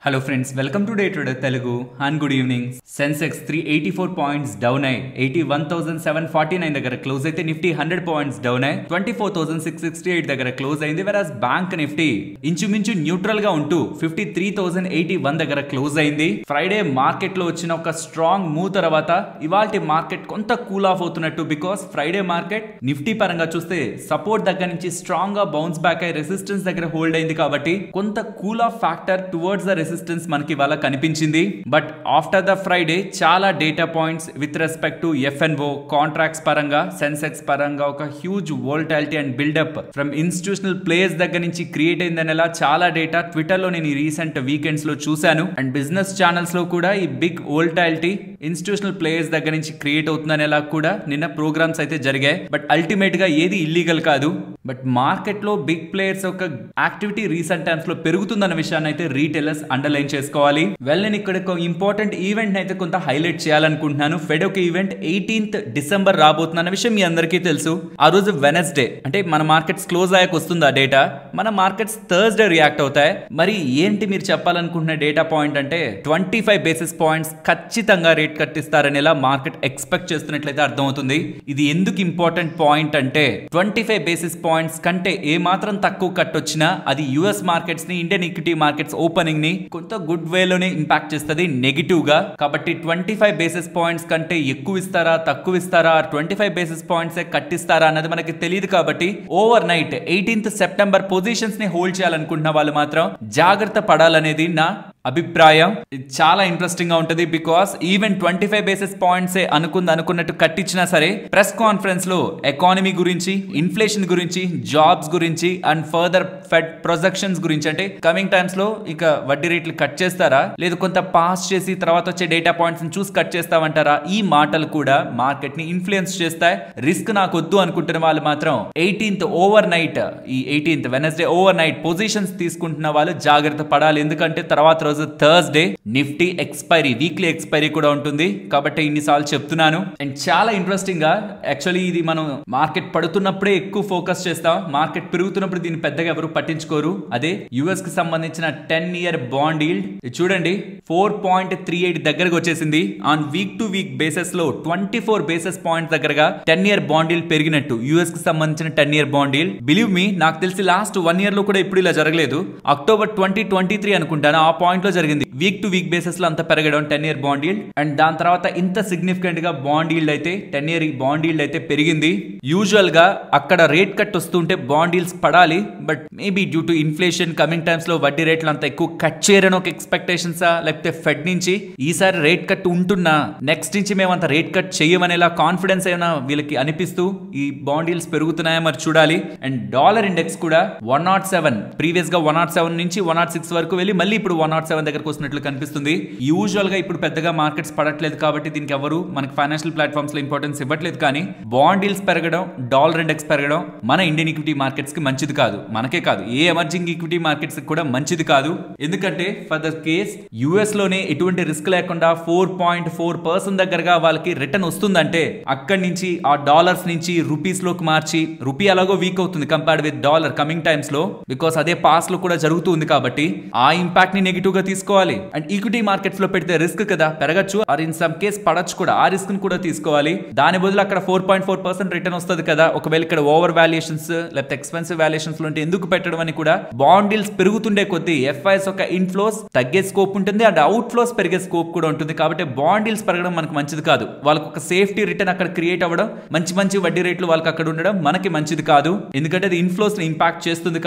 Hello friends, welcome to Day Trader Telugu and good evening. Sensex 384 points down ay 81,749 దగ్గర close అయితే Nifty 100 points down ay 24,668 దగ్గర close అయింది. వెరాస్ bank Nifty ఇంచుమించు neutral గా ఉంటూ 53,081 దగ్గర క్లోజ్ అయింది. ఫ్రైడే మార్కెట్ లో వచ్చిన ఒక స్ట్రాంగ్ మూవ్ తర్వాత ఇవాల్టి మార్కెట్ కొంత కూల్ ఆఫ్ అవుతున్నట్టు, బికాస్ ఫ్రైడే మార్కెట్ నిఫ్టీ పరంగా చూస్తే సపోర్ట్ దగ్గర నుంచి స్ట్రాంగ్ గా బౌన్స్ బ్యాక్ అయి రెసిస్టెన్స్ దగ్గర హోల్డ్ అయింది కాబట్టి కొంత cool off factor towards the resistance మనకి ఇవాళ కనిపించింది. బట్ ఆఫ్టర్ ద ఫ్రైడే చాలా data points with respect to FNO contracts పరంగా, సెన్సెక్స్ పరంగా ఒక huge volatility and buildup from institutional players దగ్గర నుంచి క్రియేట్ అయిందనేలా చాలా డేటా ట్విట్టర్ లో నేను ఈ రీసెంట్ వీకెండ్స్ లో చూశాను. అండ్ బిజినెస్ ఛానల్స్ లో కూడా ఈ బిగ్ వోల్టాలిటీ ఇన్స్టిట్యూషనల్ ప్లేయర్స్ దగ్గర నుంచి క్రియేట్ అవుతుందనేలా కూడా నిన్న ప్రోగ్రామ్స్ అయితే జరిగాయి. బట్ అల్టిమేట్ గా ఏది ఇల్లీగల్ కాదు. బట్ మార్కెట్ లో బిగ్ ప్లేయర్స్ యొక్క యాక్టివిటీ రీసెంట్ టైమ్స్ లో పెరుగుతుందన్న విషయాన్ని అయితే రీటైలర్స్ అండర్లైన్ చేసుకోవాలి. నేను ఇక్కడ ఒక ఇంపార్టెంట్ ఈవెంట్ అయితే కొంత హైలైట్ చేయాలనుకుంటున్నాను. ఫెడ్ ఒక ఈవెంట్ 18th డిసెంబర్ రాబోతున్న విషయం మీ అందరికీ తెలుసు. ఆ రోజు వెనస్డే అంటే మన మార్కెట్స్ క్లోజ్ అయ్యాక వస్తుంది ఆ డేటా. మన మార్కెట్స్ థర్స్డే రియాక్ట్ అవుతాయి. మరి ఏంటి మీరు చెప్పాలనుకుంటున్న డేటా పాయింట్ అంటే 25 బేసిస్ పాయింట్స్ ఖచ్చితంగా రేట్ కట్టిస్తారనేలా మార్కెట్ ఎక్స్పెక్ట్ చేస్తున్నట్లయితే అర్థమవుతుంది. ఇది ఎందుకు ఇంపార్టెంట్ పాయింట్ అంటే 25 బేసిస్ పాయింట్స్ కంటే ఏ మాత్రం తక్కువ కట్ వచ్చినా అది యుఎస్ మార్కెట్స్ ని, ఇండియన్ ఈక్విటీ మార్కెట్స్ ఓపెనింగ్ ని కొంత గుడ్ వే లోనే ఇంపాక్ట్ చేస్తుంది నెగిటివ్ గా. కాబట్టి 25 బేసిస్ పాయింట్స్ కంటే ఎక్కువ ఇస్తారా, తక్కువ ఇస్తారా, 25 బేసిస్ పాయింట్స్ కట్టిస్తారా అన్నది మనకి తెలియదు. కాబట్టి over night 18th September positions ని హోల్డ్ చేయాలనుకుంటున్న వాళ్ళు మాత్రం జాగ్రత్త పడాలనేది నా అభిప్రాయం. ఇది చాలా ఇంట్రెస్టింగ్ గా ఉంటది. బికాస్ ఈవెన్ 25 బేసిస్ పాయింట్స్ అనుకున్నట్టు కట్టించినా సరే ప్రెస్ కాన్ఫరెన్స్ లో ఎకానమీ గురించి, ఇన్ఫ్లేషన్ గురించి, జాబ్స్ గురించి అండ్ ఫర్దర్ ఫెడ్ ప్రొజెక్షన్స్ గురించి, అంటే కమింగ్ టైమ్స్ లో ఇక వడ్డీ రేట్లు కట్ చేస్తారా, లేదు కొంత పాస్ చేసి తర్వాత వచ్చే డేటా పాయింట్స్ చూసి కట్ చేస్తామంటారా, ఈ మాటలు కూడా మార్కెట్ ని ఇన్ఫ్లుయెన్స్ చేస్తాయి. రిస్క్ నాకు వద్దు అనుకుంటున్న వాళ్ళు మాత్రం 18th ఓవర్ నైట్, ఈ 18th Wednesday over night positions తీసుకుంటున్న వాళ్ళు జాగ్రత్త పడాలి. ఎందుకంటే తర్వాత Thursday Nifty expiry, weekly expiry కూడా ఉంటుంది. కాబట్టి ఇన్నిసార్లు చెప్తున్నాను. అండ్ చాలా ఇంట్రెస్టింగ్ గా యాక్చువల్లీ ఇది మనం మార్కెట్ పడుతున్నప్పుడే ఎక్కువ ఫోకస్ చేస్తాం. మార్కెట్ పెరుగుతున్నప్పుడు దీన్ని పెద్దగా ఎవరు పట్టించుకోరు. అదే యుఎస్ కి సంబంధించిన 10-year బాండ్ ఈల్డ్ చూడండి 4.38 దగ్గరకు వచ్చేసింది. On week to week basis లో 24 బేసిస్ పాయింట్స్ దగ్గరగా 10-year బాండ్ ఈల్డ్ పెరిగినట్టు యుఎస్ కి సంబంధించిన 10-year bond yield. Believe me, నాకు తెలిసి లాస్ట్ 1 year లో కూడా ఇప్పుడు ఇలా జరగలేదు. అక్టోబర్ 2023 అనుకుంటాను ఆ పాయింట్ లో జరిగింది. వీక్ టు వీక్ బేసిస్ లో అంత పెరగడం 10-year బాండ్ ఈల్డ్. అండ్ దాని తర్వాత ఇంత సిగ్నిఫికెంట్ గా బాండ్ ఈల్డ్ అయితే 10-year బాండ్ ఈల్డ్ అయితే పెరిగింది. యూజువల్ గా అక్కడ రేట్ కట్ వస్తుంటే బాండ్ ఈల్డ్స్ పడాలి. But maybe due to inflation coming times లో వడ్డీ రేట్లు అంత ఎక్కువ కట్ చేయరని ఒక ఎక్స్పెక్టేషన్స్, లేకపోతే ఫెడ్ నుంచి ఈసారి రేట్ కట్ ఉంటున్నా నెక్స్ట్ నుంచి మేము అంత రేట్ కట్ చేయమనేలా కాన్ఫిడెన్స్ ఏమైనా వీళ్ళకి అనిపిస్తూ ఈ బాండ్ ఈల్డ్స్ పెరుగుతున్నాయా మరి చూడాలి. అండ్ డాలర్ ఇండెక్స్ కూడా 107, ప్రీవియస్ గా 107 నుంచి 106 వరకు వెళ్ళి మళ్ళీ ఇప్పుడు 107 దగ్గరకు వస్తున్నట్లు కనిపిస్తుంది. యూజువల్ గా ఇప్పుడు పెద్దగా మార్కెట్స్ పడట్లేదు కాబట్టి దీనికి ఎవరు మనకి ఫైనాన్షియల్ ప్లాట్ఫామ్స్ లో ఇంపార్టెన్స్ ఇవ్వట్లేదు. కానీ బాండ్ ఈల్డ్స్ పెరగడం, డాలర్ ఇండెక్స్ పెరగడం మన ఇండియన్ ఈక్విటీ మార్కెట్స్ కి మంచిది కాదు. మనకే కాదు, ఏ ఎమర్జింగ్ ఈక్విటీ మార్కెట్స్ కూడా మంచిది కాదు. ఎందుకంటే ఫర్ ద కేస్ యుఎస్ లోనే ఎటువంటి రిస్క్ లేకుండా 4.4% దగ్గరగా వాళ్ళకి రిటర్న్ వస్తుందంటే అక్కడి నుంచి ఆ డాలర్స్ నుంచి రూపీస్ లోకి మార్చి, రూపీ అలాగో వీక్ అవుతుంది compared with dollar coming times లో, బికాస్ అదే పాస్ లో కూడా జరుగుతుంది. కాబట్టి ఆ ఇంపాక్ట్ ని నెగిటివ్ గా తీసుకోవాలి. అండ్ ఈక్విటీ మార్కెట్స్ లో పెడితే రిస్క్ కదా, పెరగచ్చు ఆర్ ఇన్ సమ్ కేస్ పడచ్చు కూడా. ఆ రిస్క్ ని కూడా తీసుకోవాలి. దాని బదులు అక్కడ 4.4% రిటర్న్ వస్తుంది కదా, ఒకవేళ ఇక్కడ ఓవర్ వాల్యుయేషన్స్ లేకపోతే ఎక్స్పెన్సివ్ వాల్యుయేషన్స్ లో ఉంటే ఎందుకు పెట్టడం అని కూడా. బాండ్ డీల్స్ పెరుగుతుండే కొద్దీ ఎఫ్ఐఎస్ ఒక ఇన్ఫ్లోస్ తగ్గే స్కోప్ ఉంటుంది అండ్ అవుట్ ఫ్లోస్ పెరిగే స్కోప్ కూడా ఉంటుంది. కాబట్టి బాండ్ డీల్స్ పెరగడం మనకు మంచిది కాదు. వాళ్ళకి ఒక సేఫ్టీ రిటర్న్ అక్కడ క్రియేట్ అవ్వడం, మంచి మంచి వడ్డీ రేట్లు వాళ్ళకి అక్కడ ఉండడం మనకి మంచిది కాదు. ఎందుకంటే అది ఇన్ఫ్లోస్ ని ఇంపాక్ట్ చేస్తుంది.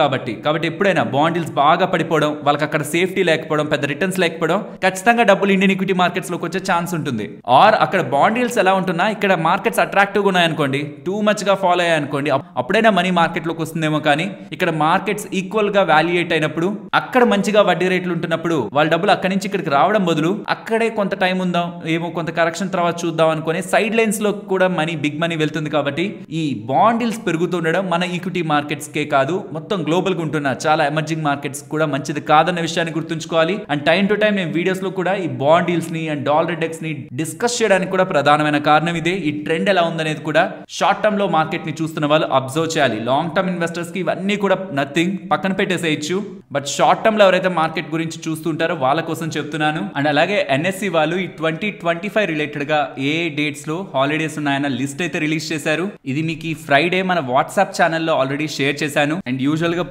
కాబట్టి ఎప్పుడైనా బాండ్ డీల్స్ బాగా పడిపోవడం, వాళ్ళకి అక్కడ సేఫ్టీ లేకపోవడం, పెద్ద రిటర్న్స్ లేకపోవడం, ఖచ్చితంగా డబ్బులు ఇండియన్ ఈక్విటీ మార్కెట్స్ లోకి వచ్చే ఛాన్స్ ఉంటుంది. ఆర్ అక్కడ బాండ్ డీల్స్ ఎలా ఉంటున్నా ఇక్కడ మార్కెట్స్ అట్రాక్టివ్ గా ఉన్నాయనుకోండి, టూ మచ్ గా ఫాలో అయ్యాయనుకోండి, అప్పుడైనా మనీ మార్కెట్ లోకి వస్తుందేమో. కానీ ఇక్కడ మార్కెట్స్ ఈక్వల్ గా వాల్యుయేట్ అయినప్పుడు, అక్కడ మంచిగా వడ్డీ రేట్లు ఉంటున్నప్పుడు వాళ్ళ డబ్బులు అక్కడి నుంచి ఇక్కడికి రావడం బదులు అక్కడే కొంత టైం ఉందాం, ఏమో కొంత కరెక్షన్ తర్వాత చూద్దాం అనుకుని సైడ్ లైన్స్ లో కూడా బిగ్ మనీ వెళ్తుంది. కాబట్టి ఈ బాండ్ డీల్స్ పెరుగుతుండడం మన ఈక్విటీ మార్కెట్స్ కే కాదు, మొత్తం గ్లోబల్ గా ఉంటున్న చాలా ఎమర్జింగ్ మార్కెట్స్ కూడా మంచిది కాదన్న విషయాన్ని గుర్తుంచుకోవాలి. కావాలి. అండ్ టైం టు టైం నేను వీడియోస్ లో కూడా ఈ బాండ్ డీల్స్ ని అండ్ డాలర్ ఇండెక్స్ ని డిస్కస్ చేయడానికి కూడా ప్రధానమైన కారణం ఇదే. ఈ ట్రెండ్ ఎలా ఉందనేది కూడా షార్ట్ టర్మ్ లో మార్కెట్ ని చూస్తున్న వాళ్ళు అబ్జర్వ్ చేయాలి. లాంగ్ టర్మ్ ఇన్వెస్టర్స్ కి ఇవన్నీ కూడా నథింగ్, పక్కన పెట్టేసేయచ్చు. బట్ షార్ట్ టర్మ్ లో ఎవరైతే మార్కెట్ గురించి చూస్తుంటారో వాళ్ళ కోసం చెప్తున్నాను. అండ్ అలాగే ఎన్ఎస్సి వాళ్ళు ఈ 2025 రిలేటెడ్ గా ఏ డేట్స్ లో హాలిడేస్ ఉన్నాయన్న లిస్ట్ అయితే రిలీజ్ చేశారు. ఇది మీకు ఈ ఫ్రైడే మన వాట్సాప్ ఛానల్లో ఆల్రెడీ షేర్ చేశాను. అండ్ యూజువల్ గా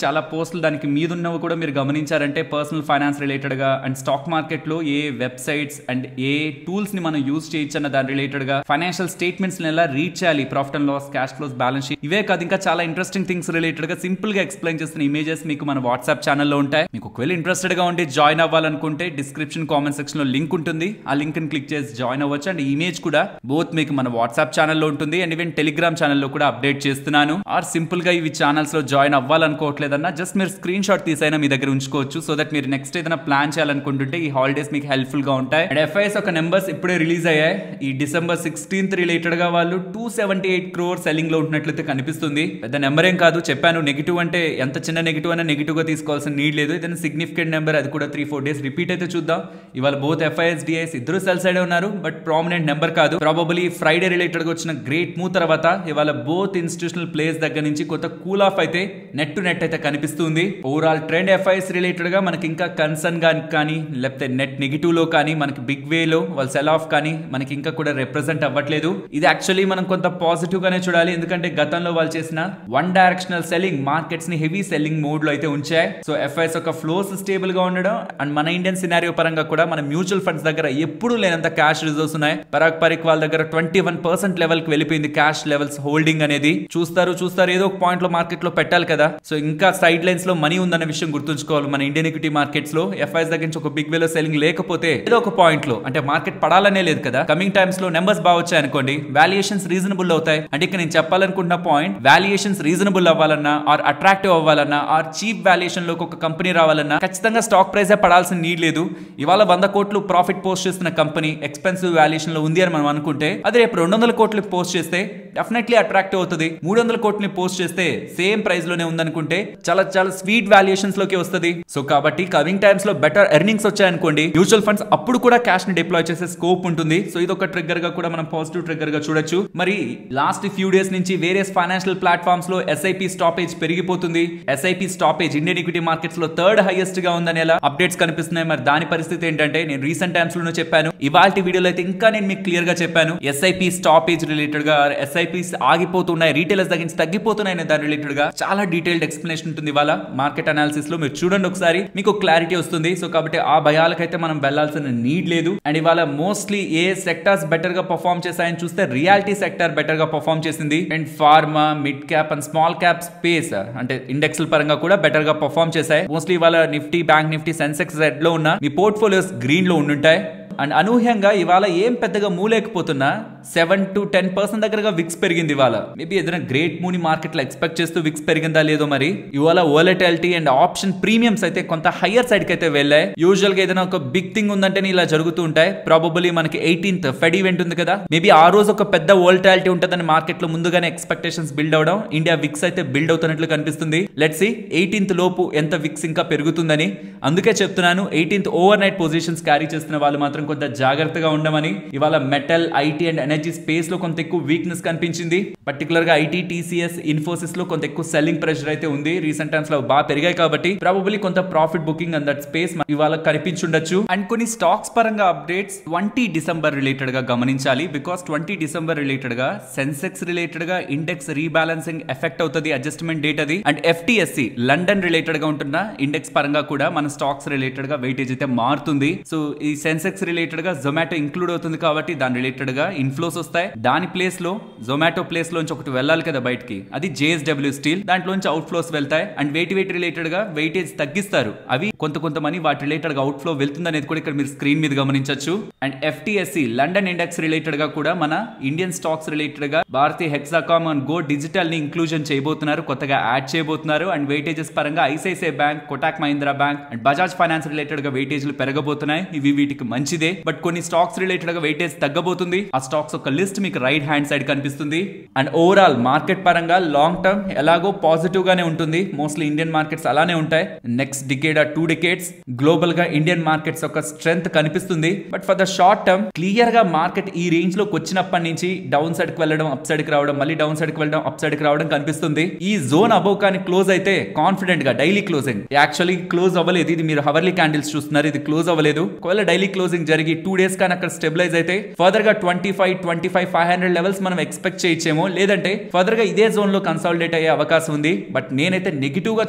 చాలా పోస్టులు దానికి మీద ఉన్నవి కూడా మీరు గమనించారంటే పర్సనల్ ఫైనాన్స్ రిలేటెడ్ గా అండ్ స్టాక్ మార్కెట్ లో ఏ వెబ్సైట్స్ అండ్ ఏ టూల్స్ ని మనం యూజ్ చేయొచ్చు అన్న దాని రిలేటెడ్ గా ఫైనాన్షియల్ స్టేట్మెంట్స్ ఎలా రీడ్ చేయాలి, profit and loss, cash flows, balance sheet, ఇవే కాదు ఇంకా చాలా ఇంట్రెస్టింగ్ థింగ్స్ రిలేటెడ్ గా సింపుల్ గా ఎక్స్ప్లెయిన్ చేస్తున్న ఇమేజెస్ మీకు మన వాట్సాప్ ఛానల్లో ఉంటాయి. మీకు ఒకవేళ ఇంట్రెస్టెడ్ గా ఉండి జాయిన్ అవ్వాలనుకుంటే డిస్క్రిప్షన్ కామెంట్ సెక్షన్ లో లింక్ ఉంటుంది. ఆ లింక్ ని క్లిక్ చేసి జాయిన్ అవ్వచ్చు. అండ్ ఇమేజ్ కూడా బోత్ మీకు మన వాట్సాప్ ఛానల్లో ఉంటుంది అండ్ ఈవెన్ టెలిగ్రామ్ ఛానల్లో కూడా అప్డేట్ చేస్తున్నాను. ఆర్ సింపుల్ గా ఇవి ఛానల్స్ లో జాయిన్ అవ్వాలనుకోవట్లేదన్నా జస్ట్ మీరు స్క్రీన్ షాట్ తీసైనా మీ దగ్గర ఉంచుకోవచ్చు. సో దట్ మీరు నెక్స్ట్ ఏదైనా ప్లాన్ చేయాలనుకుంటుంటే ఈ హాలిడేస్ మీకు హెల్ప్ఫుల్ గా ఉంటాయి. అండ్ ఎఫ్ఐఎస్ ఒక నెంబర్స్ ఇప్పుడే రిలీజ్ అయ్యాయి. ఈ December 16th రిలేటెడ్ గా వాళ్ళు 278 crore సెల్లింగ్ లో ఉంటున్నట్లయితే కనిపిస్తుంది. పెద్ద నెంబర్ ఏం కాదు, చెప్పాను నెగిటివ్ అంటే ఎంత చిన్న నెగిటివ్ అయినా నెగిటివ్ గా తీసుకోవాల్సిన నీడ్ లేదు. ఏదైనా సిగ్నిఫికెంట్ నెంబర్, అది కూడా 3-4 days రిపీట్ అయితే చూద్దాం. ఇవాళ బోత్ ఎఫ్ఐఎస్ డిఐఎస్ ఇద్దరు సెల్ సైడ్ ఉన్నారు, బట్ ప్రామినెంట్ నెంబర్ కాదు. ప్రాబబుల్లీ ఫ్రైడే రిలేటెడ్ గా వచ్చిన గ్రేట్ మూవ్ తర్వాత ఇవాళ బోత్ ఇన్స్టిట్యూషనల్ ప్లేయర్స్ దగ్గర నుంచి కొంత కూల్ ఆఫ్ అయితే నెట్ టు నెట్ అయితే కనిపిస్తుంది. ఓవరాల్ ట్రెండ్ ఎఫ్ఐఎస్ రిలేటెడ్ గా మనకి ఇంకా కన్సర్న్ కానీ లేకపోతే నెట్ నెగిటివ్ లో కానీ మనకి బిగ్ వే లో వాళ్ళ సెల్ ఆఫ్ కానీ మనకి ఇంకా కూడా రిప్రజెంట్ అవ్వట్లేదు. ఇది యాక్చువల్లీ మనం కొంత పాజిటివ్ గానే చూడాలి. ఎందుకంటే గతంలో వాళ్ళు చేసిన వన్ డైరెక్షనల్ సెల్లింగ్ మార్కెట్స్ ని హెవీ సెల్లింగ్ మోడ్ లో అయితే ఉంచాయి. సో ఎఫ్ఐఎస్ ఒక ఫ్లోస్ స్టేబుల్ గా ఉండడం అండ్ మన ఇండియన్ సినారియో పరంగా కూడా మన మ్యూచువల్ ఫండ్స్ దగ్గర ఎప్పుడు లేనంత క్యాష్ రిజర్వ్స్ ఉన్నాయి. పరాగ్ పరిక్ వాళ్ళ దగ్గర 21% లెవెల్ కి వెళ్ళిపోయింది క్యాష్ లెవెల్స్ హోల్డింగ్ అనేది. చూస్తారు ఏదో ఒక పాయింట్ లో మార్కెట్ లో పెట్టాలి కదా. సో ఇంకా సైడ్ లైన్స్ లో మనీ ఉందన్న విషయం గుర్తుంచుకోవాలి. మన ఇండియన్ ఈక్విటీ మార్కెట్స్ లో ఎఫ్ఐఎస్ దగ్గర నుంచి ఒక బిగ్ వేలో సెల్లింగ్ లేకపోతే ఏదో ఒక పాయింట్ లో అంటే మార్కెట్ పడాలనే లేదు కదా. కమింగ్ టైమ్స్ లో నెంబర్స్ బాగా వచ్చాయి అనుకోండి, వాల్యుయేషన్స్ రీజనబుల్ అవుతాయి. అంటే ఇక్కడ నేను చెప్పాలనుకుంటున్న పాయింట్, వాల్యుయేషన్స్ రీజనబుల్ అవ్వాలన్నా ఆర్ అట్రాక్టివ్ అవ్వాలన్నా ఆర్ చీప్ వాల్యుయేషన్ లో ఒక కంపెనీ రావాలన్నా ఖచ్చితంగా స్టాక్ ప్రైస్ పడాల్సిన నీడ్ లేదు. ఇవాళ 100 కోట్లు ప్రాఫిట్ పోస్ట్ చేస్తున్న కంపెనీ ఎక్స్పెన్సివ్ వాల్యుయేషన్ లో ఉంది అని మనం అనుకుంటే అది రేపు 200 కోట్లు పోస్ట్ చేస్తే డెఫినెట్లీ అట్రాక్టివ్ అవుతుంది. 300 కోట్లని పోస్ట్ చేస్తే సేమ్ ప్రైస్ లోనే ఉందనుకుంటే చాలా స్వీట్ వాల్యుయేషన్స్ లోకి వస్తుంది. సో కాబట్టి కమింగ్ టైమ్స్ లో బెటర్ ఎర్నింగ్స్ వచ్చాయనుకోండి, మ్యూచువల్ ఫండ్స్ అప్పుడు కూడా క్యాష్ ని డిప్లాయ్ చేసే స్కోప్ ఉంటుంది. సో ఇది ఒక ట్రిగ్గర్ గా కూడా మనం పాజిటివ్ ట్రిగ్గర్ గా చూడొచ్చు. మరి లాస్ట్ ఫ్యూ డేస్ నుంచి వేరియస్ ఫైనాన్షియల్ ప్లాట్ఫామ్స్ లో ఎస్ఐపి స్టాపేజ్ పెరిగిపోతుంది. SIP stoppage Indian equity markets లో థర్డ్ హైయెస్ట్ గా ఉందని ఎలా అప్డేట్స్ కనిపిస్తున్నాయి. మరి దాని పరిస్థితి ఏంటంటే నేను రీసెంట్ టైమ్స్ లోనే చెప్పాను, ఇవాల్టి వీడియోలో అయితే ఇంకా నేను మీకు క్లియర్ గా చెప్పాను. ఎస్ఐపి స్టాపేజ్ రిలేటెడ్ గా ఎస్ఐపిస్ ఆగిపోతున్నాయి, రీటైలర్స్ దగ్గర నుంచి తగ్గిపోతున్నాయి దాని రిలేటెడ్ గా చాలా డీటెయిల్డ్ ఎక్స్ప్లెనేషన్ ఉంటుంది ఇవాళ మార్కెట్ అనాలిసిస్ లో. మీరు చూడండి ఒకసారి, మీకు క్లారిటీ వస్తుంది. సో కాబట్టి ఆ భయాలకైతే మనం వెళ్లాల్సిన నీడ్ లేదు. అండ్ ఇవాళ మోస్ట్లీ ఏ సెక్టార్స్ బెటర్ గా పర్ఫార్మ్ చేశాయని చూస్తే రియాలిటీ సెక్టార్ బెటర్ గా పర్ఫార్మ్ చేసింది. And pharma, mid cap and small cap space అంటే ఇండెక్స్ పరంగా కూడా బెటర్ గా పర్ఫార్మ్ చేశాయి. మోస్ట్లీ ఇవాళ Nifty, bank Nifty, Sensex red లో ఉన్న మీ పోర్ట్ఫోలియోస్ గ్రీన్ లో ఉండుంటాయి. అండ్ అనూహ్యంగా ఇవాళ ఏం పెద్దగా మూవ్ లేకపోతున్నా 7 to 10% దగ్గరగా విక్స్ పెరిగింది ఇవాళ. మేబీ ఏదైనా గ్రేట్ మూవ్ ని మార్కెట్ లో ఎక్స్పెక్ట్ చేస్తూ విక్స్ పెరిగిందా లేదో మరి. ఇవాళ వోలటిలిటీ అండ్ ఆప్షన్ ప్రీమియమ్స్ అయితే కొంత హయ్యర్ సైడ్ కి అయితే వెళ్ళాయి. యూజువల్ గా ఏదైనా ఒక బిగ్ థింగ్ ఉందంటే ఇలా జరుగుతూ ఉంటాయి. ప్రాబబుల్లీ మనకి 18th ఫెడ్ ఈవెంట్ ఉంది కదా, మేబీ ఆ రోజు ఒక పెద్ద వోలటిలిటీ ఉంటుందని మార్కెట్ లో ముందుగానే ఎక్స్పెక్టేషన్స్ బిల్డ్ అవడం, ఇండియా విక్స్ అయితే బిల్డ్ అవుతున్నట్లు కనిపిస్తుంది. లెట్స్ సీ 18th లోపు ఎంత విక్స్ ఇంకా పెరుగుతుందని. అందుకే చెప్తున్నాను 18th over night positions carry చేస్తున్న వాళ్ళు మాత్రం కొంత జాగ్రత్తగా ఉండమని. ఇవాళ metal, IT and energy space లో కొంత ఎక్కువ వీక్నెస్ కనిపించింది. పర్టికులర్ గా ఐటీ, టీసీఎస్, ఇన్ఫోసిస్ లో కొంత ఎక్కువ సెల్లింగ్ ప్రెషర్ అయితే ఉంది. రీసెంట్ టైమ్స్ లో బాగా పెరిగాయి కాబట్టి ప్రాబబుల్లీ కొంత profit booking and that space ఇవాళ కనిపించుండొచ్చు. అండ్ కొన్ని స్టాక్స్ పరంగా అప్డేట్స్ 20 December రిలేటెడ్ గా గమనించాలి. బికాస్ 20 December రిలేటెడ్ గా సెన్సెక్స్ రిలేటెడ్ గా ఇండెక్స్ రీబ్యాలెన్సింగ్ ఎఫెక్ట్ అవుతుంది, అడ్జస్ట్మెంట్ డేట్ అది. అండ్ ఎఫ్టీఎస్సి లండన్ రిలేటెడ్ గా ఉంటున్న ఇండెక్స్ పరంగా కూడా మన స్టాక్స్ రిలేటెడ్ గా వెయిటేజ్ అయితే మారుతుంది. సో ఈ సెన్సెక్స్ రిలేటెడ్ గా జొమాటో ఇంక్లూడ్ అవుతుంది కాబట్టి దాని రిలేటెడ్ గా ఇన్ఫ్లోస్ వస్తాయి. దాని ప్లేస్ లో జొమాటో ప్లేస్ లోంచి ఒకటి వెళ్ళాలి కదా బయటికి, అది జేఎస్డబ్ల్యూ స్టీల్, దాంట్లోంచి అవుట్ ఫ్లోస్ వెళ్తాయి. అండ్ వెయిట్ రిలేటెడ్ గా వెయిటేజ్ తగ్గిస్తారు. అవి కొంత మనీ వాటి రిలేటెడ్ గా అవుట్ ఫ్లో వెళ్తుంది అనేది కూడా ఇక్కడ మీరు స్క్రీన్ మీద గమనించవచ్చు. అండ్ ఎఫ్టీఎస్సి లండన్ ఇండెక్స్ రిలేటెడ్ గా కూడా మన ఇండియన్ స్టాక్స్ రిలేటెడ్ గా భారతీయ హెక్సాకామ్ అండ్ గో డిజిటల్ ని ఇంక్లూజన్ చేయబోతున్నారు, కొత్తగా యాడ్ చేయబోతున్నారు. అండ్ వెయిటేజెస్ పరంగా ICICI bank, Kotak Mahindra bank and Bajaj finance related గా వెయిటేజ్లు పెరగబోతున్నాయి. ఇవి వీటికి మంచిదే. బట్ కొన్ని స్టాక్స్ రిలేటెడ్ గా వెయిటేజ్ తగ్గబోతుంది. ఆ స్టాక్స్ స్టాక్స్ ఒక లిస్ట్ మీకు రైట్ హ్యాండ్ సైడ్ కనిపిస్తుంది. అండ్ ఓవరాల్ మార్కెట్ పరంగా లాంగ్ టర్మ్ ఎలాగో పాజిటివ్ గానే ఉంటుంది. మోస్ట్లీ ఇండియన్ మార్కెట్స్ అలానే ఉంటాయి. నెక్స్ట్ డికేడ్ 2 decades గ్లోబల్ గా ఇండియన్ మార్కెట్స్ ఒక స్ట్రెంగ్త్ కనిపిస్తుంది. But for the short term clear గా మార్కెట్ ఈ రేంజ్ లోకి వచ్చినప్పటి నుంచి డౌన్ సైడ్ కి వెళ్ళడం, అప్ సైడ్ కి రావడం, మళ్ళీ డౌన్ సైడ్ కి వెళ్ళడం, అప్ సైడ్ కి రావడం కనిపిస్తుంది. ఈ జోన్ అబౌవ్ కానీ క్లోజ్ అయితే కాన్ఫిడెంట్ గా డైలీ క్లోజింగ్ యాక్చువల్లీ క్లోజ్ అవ్వలేదు. ఇది మీరు హవర్లీ క్యాండిల్స్ చూస్తున్నారు, ఇది క్లోజ్ అవ్వలేదు. ఒకవేళ డైలీ క్లోజింగ్ జరిగి 2 days కానీ అక్కడ స్టెబిలైజ్ అయితే ఫర్దర్ గా 25,500 లెవెల్స్ మనం ఎక్స్పెక్ట్ చేయొచ్చేమో. లేదంటే ఫర్దర్ గా ఇదే జోన్ లో కన్సాలిడేట్ అయ్యే అవకాశం ఉంది. బట్ నేనైతే నెగిటివ్ గా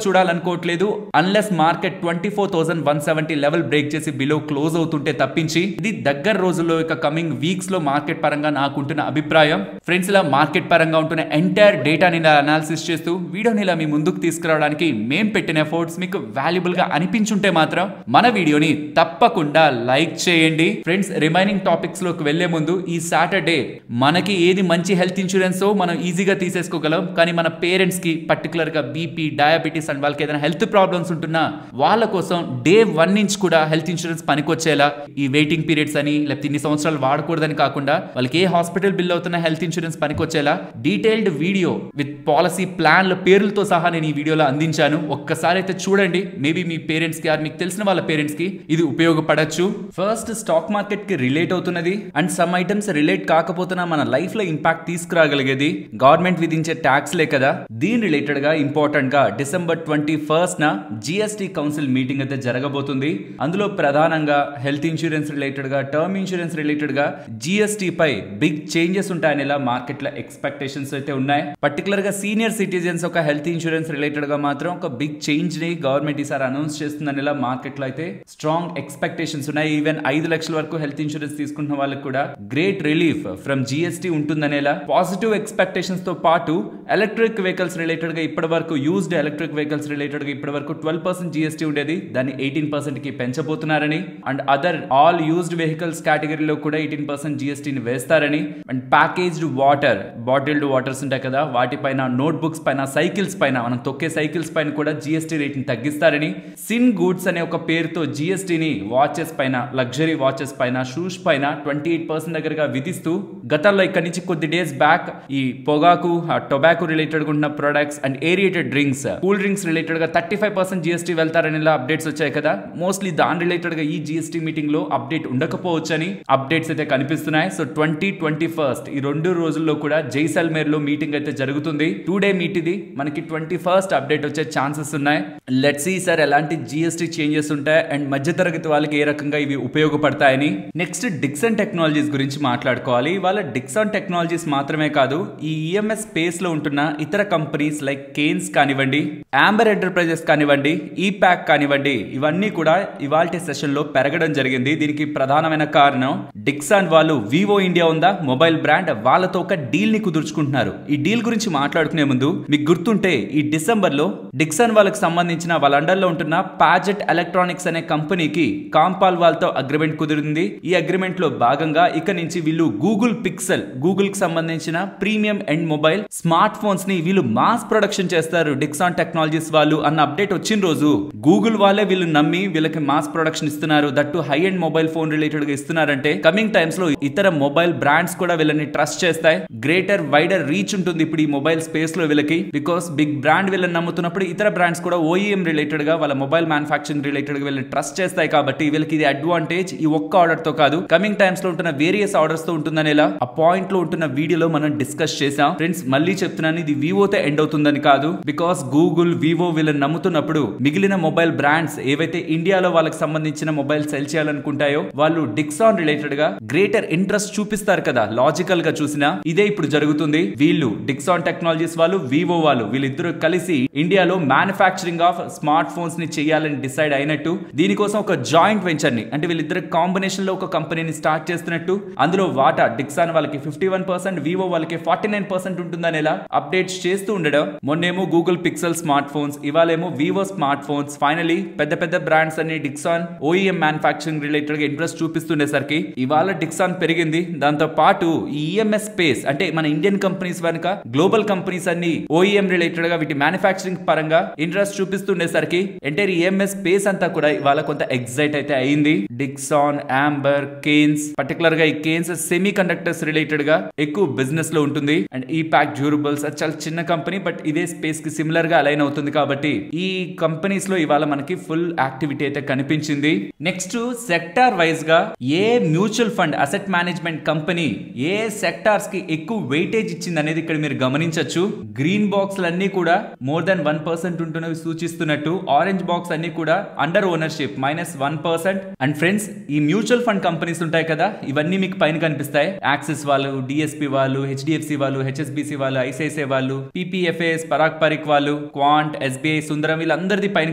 చూడాలనుకోవట్లేదు అన్లెస్ మార్కెట్ 24,170 లెవెల్ బ్రేక్ చేసి బిలో క్లోజ్ అవుతుంటే తప్పించి. ఇది దగ్గర రోజుల్లో ఇక కమింగ్ వీక్స్ లో మార్కెట్ పరంగా నాకుంటున్న అభిప్రాయం. ఫ్రెండ్స్, ఇలా మార్కెట్ పరంగా ఉంటున్న ఎంటైర్ డేటాని అనాలిసిస్ చేస్తూ వీడియోని ఇలా మీ ముందుకు తీసుకురావడానికి మేం పెట్టిన ఎఫర్ట్స్ మీకు వాల్యుబుల్ గా అనిపించుంటే మాత్రం మన వీడియోని తప్పకుండా లైక్ చేయండి. ఫ్రెండ్స్, రిమైనింగ్ టాపిక్స్ లోకి వెళ్లే ముందు ఈ సాటర్డే మనకి ఏది మంచి హెల్త్ ఇన్సూరెన్స్ మనం ఈజీగా తీసేసుకోగలం. కానీ మన పేరెంట్స్ కి పర్టికులర్ గా బీపీ, డయాబెటీస్ అండ్ వాళ్ళకి ఏదైనా హెల్త్ ప్రాబ్లమ్స్ ఉంటున్నా వాళ్ళ కోసం డే 1 నుంచి కూడా హెల్త్ ఇన్సూరెన్స్ పనికొచ్చేలా, ఈ వెయిటింగ్ పీరియడ్స్ అని లేకపోతే ఇన్ని సంవత్సరాలు వాడకూడదని కాకుండా వాళ్ళకి ఏ హాస్పిటల్ బిల్ అవుతున్న హెల్త్ ఇన్సూరెన్స్ పనికొచ్చేలా డీటెయిల్డ్ వీడియో విత్ పాలసీ ప్లాన్ల పేర్లతో సహా నేను ఈ వీడియోలో అందించాను. ఒక్కసారి అయితే చూడండి. మేబీ మీ పేరెంట్స్ కి మీకు తెలిసిన వాళ్ళ పేరెంట్స్ కి ఇది ఉపయోగపడచ్చు. ఫస్ట్ స్టాక్ మార్కెట్ కి రిలేట్ అవుతున్నది అండ్ సమ్ ఐటమ్స్ రిలేట్ కాకపోతున్నా మన లైఫ్ లో ఇంపాక్ట్ తీసుకురాగలిగేది గవర్నమెంట్ విధించే ట్యాక్స్ లే కదా. దీని రిలేటెడ్ గా ఇంపార్టెంట్ గా December 21st GST council meeting అయితే జరగబోతుంది. అందులో ప్రధానంగా హెల్త్ ఇన్సూరెన్స్ రిలేటెడ్ గా, టర్మ్ ఇన్సూరెన్స్ రిలేటెడ్ గా జిఎస్టీ పై బిగ్ చేంజెస్ ఉంటాయని మార్కెట్ లో ఎక్స్పెక్టేషన్స్ అయితే ఉన్నాయి. పర్టికులర్ గా సీనియర్ సిటిజన్స్ ఒక హెల్త్ ఇన్సూరెన్స్ రిలేటెడ్ గా మాత్రం ఒక బిగ్ చేంజ్ ని గవర్నమెంట్ ఈసారి అనౌన్స్ చేస్తుందని మార్కెట్ లో అయితే స్ట్రాంగ్ ఎక్స్పెక్టేషన్స్ ఉన్నాయి. ఈవెన్ 5 లక్షల వరకు హెల్త్ ఇన్సూరెన్స్ తీసుకుంటున్న వాళ్ళకి కూడా గ్రేట్ రిలీఫ్ ఫ్రమ్ జిఎస్టీ ఉంటుందనేలా పాజిటివ్ ఎక్స్పెక్టేషన్స్ తో పాటు ఎలక్ట్రిక్ వెహికల్స్ రిలేటెడ్ గా ఇప్పటి వరకు యూజ్డ్ ఎలక్ట్రిక్ వెహికల్స్ రిలేటెడ్ గా ఇప్పటి వరకు 12% జిఎస్టీ ఉండేది, దాన్ని 18% కి పెంచబోతున్నారని. And other all used vehicles కేటగిరీలో కూడా 18% జిఎస్టీని వేస్తారని. And packaged water, bottled waters ఉంటాయి కదా, వాటిపైన, నోట్ బుక్స్ పైన, సైకిల్స్ పైన, మనం తొక్కే సైకిల్స్ పైన కూడా జిఎస్టీ రేట్ ని తగ్గిస్తారని. సిన్ గూడ్స్ అనే ఒక పేరుతో జిఎస్టీని వాచెస్ పైన, లగ్జరీ వాచెస్ పైన, షూస్ పైన 28% దగ్గరగా విధిస్తూ గతంలో ఇక్కడ నుంచి కొద్ది డేస్ బ్యాక్ ఈ పొగాకు, టొబాకో రిలేటెడ్ ఉన్న products and aerated drinks, cool drinks related గా 35% జిఎస్టీ వెళ్తారని అప్డేట్స్ వచ్చాయి కదా. మోస్ట్లీ దాని రిలేటెడ్ గా ఈ జిఎస్టీ మీటింగ్ లో అప్డేట్ ఉండకపోవచ్చని అప్డేట్స్ అయితే కనిపిస్తున్నాయి. సో 20-21 ఈ 2 రోజుల్లో కూడా జైసల్మేర్ లో మీటింగ్ అయితే జరుగుతుంది. 2 day మీట్ ఇది. మనకి 21st అప్డేట్ వచ్చే ఛాన్సెస్ ఉన్నాయి. లెట్స్ సీ సార్ ఎలాంటి జిఎస్టీ చేంజెస్ ఉంటాయి అండ్ మధ్యతరగతి వాళ్ళకి ఏ రకంగా ఇవి ఉపయోగపడతాయని. నెక్స్ట్ డిక్సన్ టెక్నాలజీస్ గురించి మాట్లాడుకోవాలి. వాళ్ళ డిక్సన్ టెక్నాలజీస్ మాత్రమే కాదు, ఈ ఈఎంఎస్ స్పేస్ లో ఉంటున్న ఇతర కంపెనీస్ లైక్ కేన్స్ కానివ్వండి, ఆంబర్ ఎంటర్ప్రైజెస్ కానివ్వండి, ఈ ప్యాక్ కానివ్వండి, ఇవన్నీ కూడా ఇవాల్టి సెషన్ లో పెరగడం జరిగింది. దీనికి ప్రధానమైన కారణం డిక్సన్ వాళ్ళు వివో ఇండియా ఉందా మొబైల్ బ్రాండ్, వాళ్ళతో ఒక డీల్ ని కుదుర్చుకుంటున్నారు. ఈ డీల్ గురించి మాట్లాడుకునే ముందు మీకు గుర్తుంటే ఈ డిసెంబర్ లో డిక్సన్ వాళ్ళకి సంబంధించిన వాళ్ళ అండర్ లో ఉంటున్న ప్యాజెట్ ఎలక్ట్రానిక్స్ అనే కంపెనీకి కాంపాల్ వాళ్ళతో అగ్రిమెంట్ కుదిరింది. ఈ అగ్రిమెంట్ లో భాగంగా ఇక నుంచి వీళ్ళు గూగుల్ పిక్సెల్, గూగుల్ కి సంబంధించిన premium and mobile smart phones ని వీళ్ళు మాస్ ప్రొడక్షన్ చేస్తారు డిక్సాన్ టెక్నాలజీస్ వాళ్ళు అన్న అప్డేట్ వచ్చిన రోజు గూగుల్ వాళ్ళే వీళ్ళు నమ్మి వీళ్ళకి మాస్ ప్రొడక్షన్ ఇస్తున్నారు, that high and mobile phone related గా ఇస్తున్నారంటే కమింగ్ టైమ్స్ లో ఇతర మొబైల్ బ్రాండ్స్ కూడా వీళ్ళని ట్రస్ట్ చేస్తాయి. గ్రేటర్ వైడర్ రీచ్ ఉంటుంది ఇప్పుడు ఈ మొబైల్ స్పేస్ లో వీళ్ళకి. బికాస్ బిగ్ బ్రాండ్ వీళ్ళని నమ్ముతున్నప్పుడు ఇతర బ్రాండ్స్ కూడా ఓఈఎం రిలేటెడ్ గా వాళ్ళ మొబైల్ మ్యానుఫాక్చరింగ్ రిలేటెడ్ గా వీళ్ళని ట్రస్ట్ చేస్తాయి. కాబట్టి వీళ్ళకి ఇది అడ్వాంటేజ్ ఈ ఒక్క ఆర్డర్ తో కాదు, కమింగ్ టైమ్స్ లో ఉంటున్న వేరియస్ ఆర్డర్స్ తో ఉంటుందనేలా ఆ పాయింట్ లో ఉంటున్న వీడియోలో మనం డిస్కస్ చేసాం. ఫ్రెండ్స్, మళ్ళీ చెప్తున్నాను, ఇది వివోతో ఎండ్ అవుతుందని కాదు. బికాస్ గూగుల్, వివో వీళ్ళని నమ్ముతున్నప్పుడు మిగిలిన మొబైల్ బ్రాండ్స్ ఏవైతే ఇండియాలో వాళ్ళకి సంబంధించిన మొబైల్ సెల్ చేయాలనుకుంటాయో వాళ్ళు డిక్సాన్ రిలేటెడ్ గా గ్రేటర్ ఇంట్రెస్ట్ చూపిస్తారు కదా. లాజికల్ గా చూసినా ఇదే ఇప్పుడు జరుగుతుంది. వీళ్ళు డిక్సాన్ టెక్నాలజీస్ వాళ్ళు, వివో వాళ్ళు, వీళ్ళిద్దరూ కలిసి ఇండియాలో మ్యానుఫాక్చరింగ్ ఆఫ్ స్మార్ట్ ఫోన్స్ ని చేయాలని డిసైడ్ అయినట్టు, దీనికోసం ఒక జాయింట్ వెంచర్ ని, అంటే వీళ్ళిద్దరు కాంబినేషన్ లో ఒక కంపెనీని స్టార్ట్ చేస్తున్నట్టు. అందులో వాటా డిక్సాన్ వాళ్ళకి 51%, వివో వాళ్ళకి 49% ఉంటుందనేలా అప్డేట్స్ చేస్తూ ఉండడం. మొన్నేమో గూగుల్ పిక్సెల్ స్మార్ట్ ఫోన్స్, ఇవాళేమో వివో స్మార్ట్ ఫోన్స్. ఫైనలీ పెద్ద పెద్ద బ్రాండ్స్ అన్ని డిక్సాన్ ఓఈఎం మ్యానుఫాక్చరింగ్ రిలేటెడ్ గా ఇంట్రెస్ట్ చూపిస్తుండేసరికి ఇవాళ డిక్సాన్ పెరిగింది. దాంతో పాటు ఈ ఈఎంఎస్ స్పేస్ అంటే మన ఇండియన్ కంపెనీస్ వెనుక గ్లోబల్ కంపెనీస్ అన్ని ఓఈఎం రిలేటెడ్ గా వీటి మ్యానుఫాక్చరింగ్ పరంగా ఇంట్రెస్ట్ చూపిస్తుండేసరికి ఎంటైర్ ఈఎంఎస్ స్పేస్ అంతా కూడా ఇవాళ కొంత ఎగ్జైట్ అయితే అయింది. డిక్సాన్, ఆంబర్, కేన్స్, పర్టికులర్ గా ఈ కేన్స్ సెమీ కండక్టర్స్ రిలేటెడ్ గా ఎక్కువ బిజినెస్ లో ఉంటుంది. అండ్ ఈ ప్యాక్ డ్యూరబుల్స్ అది చాలా చిన్న కంపెనీ, బట్ ఇదే స్పేస్ కి సిమిలర్ గా అలైన్ అవుతుంది కాబట్టి ఈ కంపెనీస్ లో ఇవాళ మనకి ఫుల్ యాక్టివిటీ అయితే కనిపించింది. నెక్స్ట్ సెక్టార్ వైజ్ గా ఏ mutual fund asset management company ఏ సెక్టార్స్ కి ఎక్కువ వెయిటేజ్ ఇచ్చింది అనేది ఇక్కడ మీరు గమనించవచ్చు. గ్రీన్ బాక్స్ అన్ని కూడా మోర్ దాన్ 1% ఉంటున్నవి సూచిస్తున్నట్టు, ఆరెంజ్ బాక్స్ అన్ని కూడా అండర్ ఓనర్షిప్ -1%. అండ్ ఫ్రెండ్స్, ఈ మ్యూచువల్ ఫండ్ కంపెనీస్ ఉంటాయి కదా, ఇవన్నీ మీకు పైన కనిపిస్తాయి. యాక్సిస్ వాళ్ళు, డిఎస్పీ వాళ్ళు, హెచ్డిఎఫ్సి వాళ్ళు, హెచ్ఎస్బిసి వాళ్ళు, ఐసిఐసిఐ వాళ్ళు, పిపిఎఫ్ఎస్, పరాగ్ పరీక్ వాళ్ళు, క్వాంట్, ఎస్బీఐ, సుందరం వీళ్ళందరిది పైన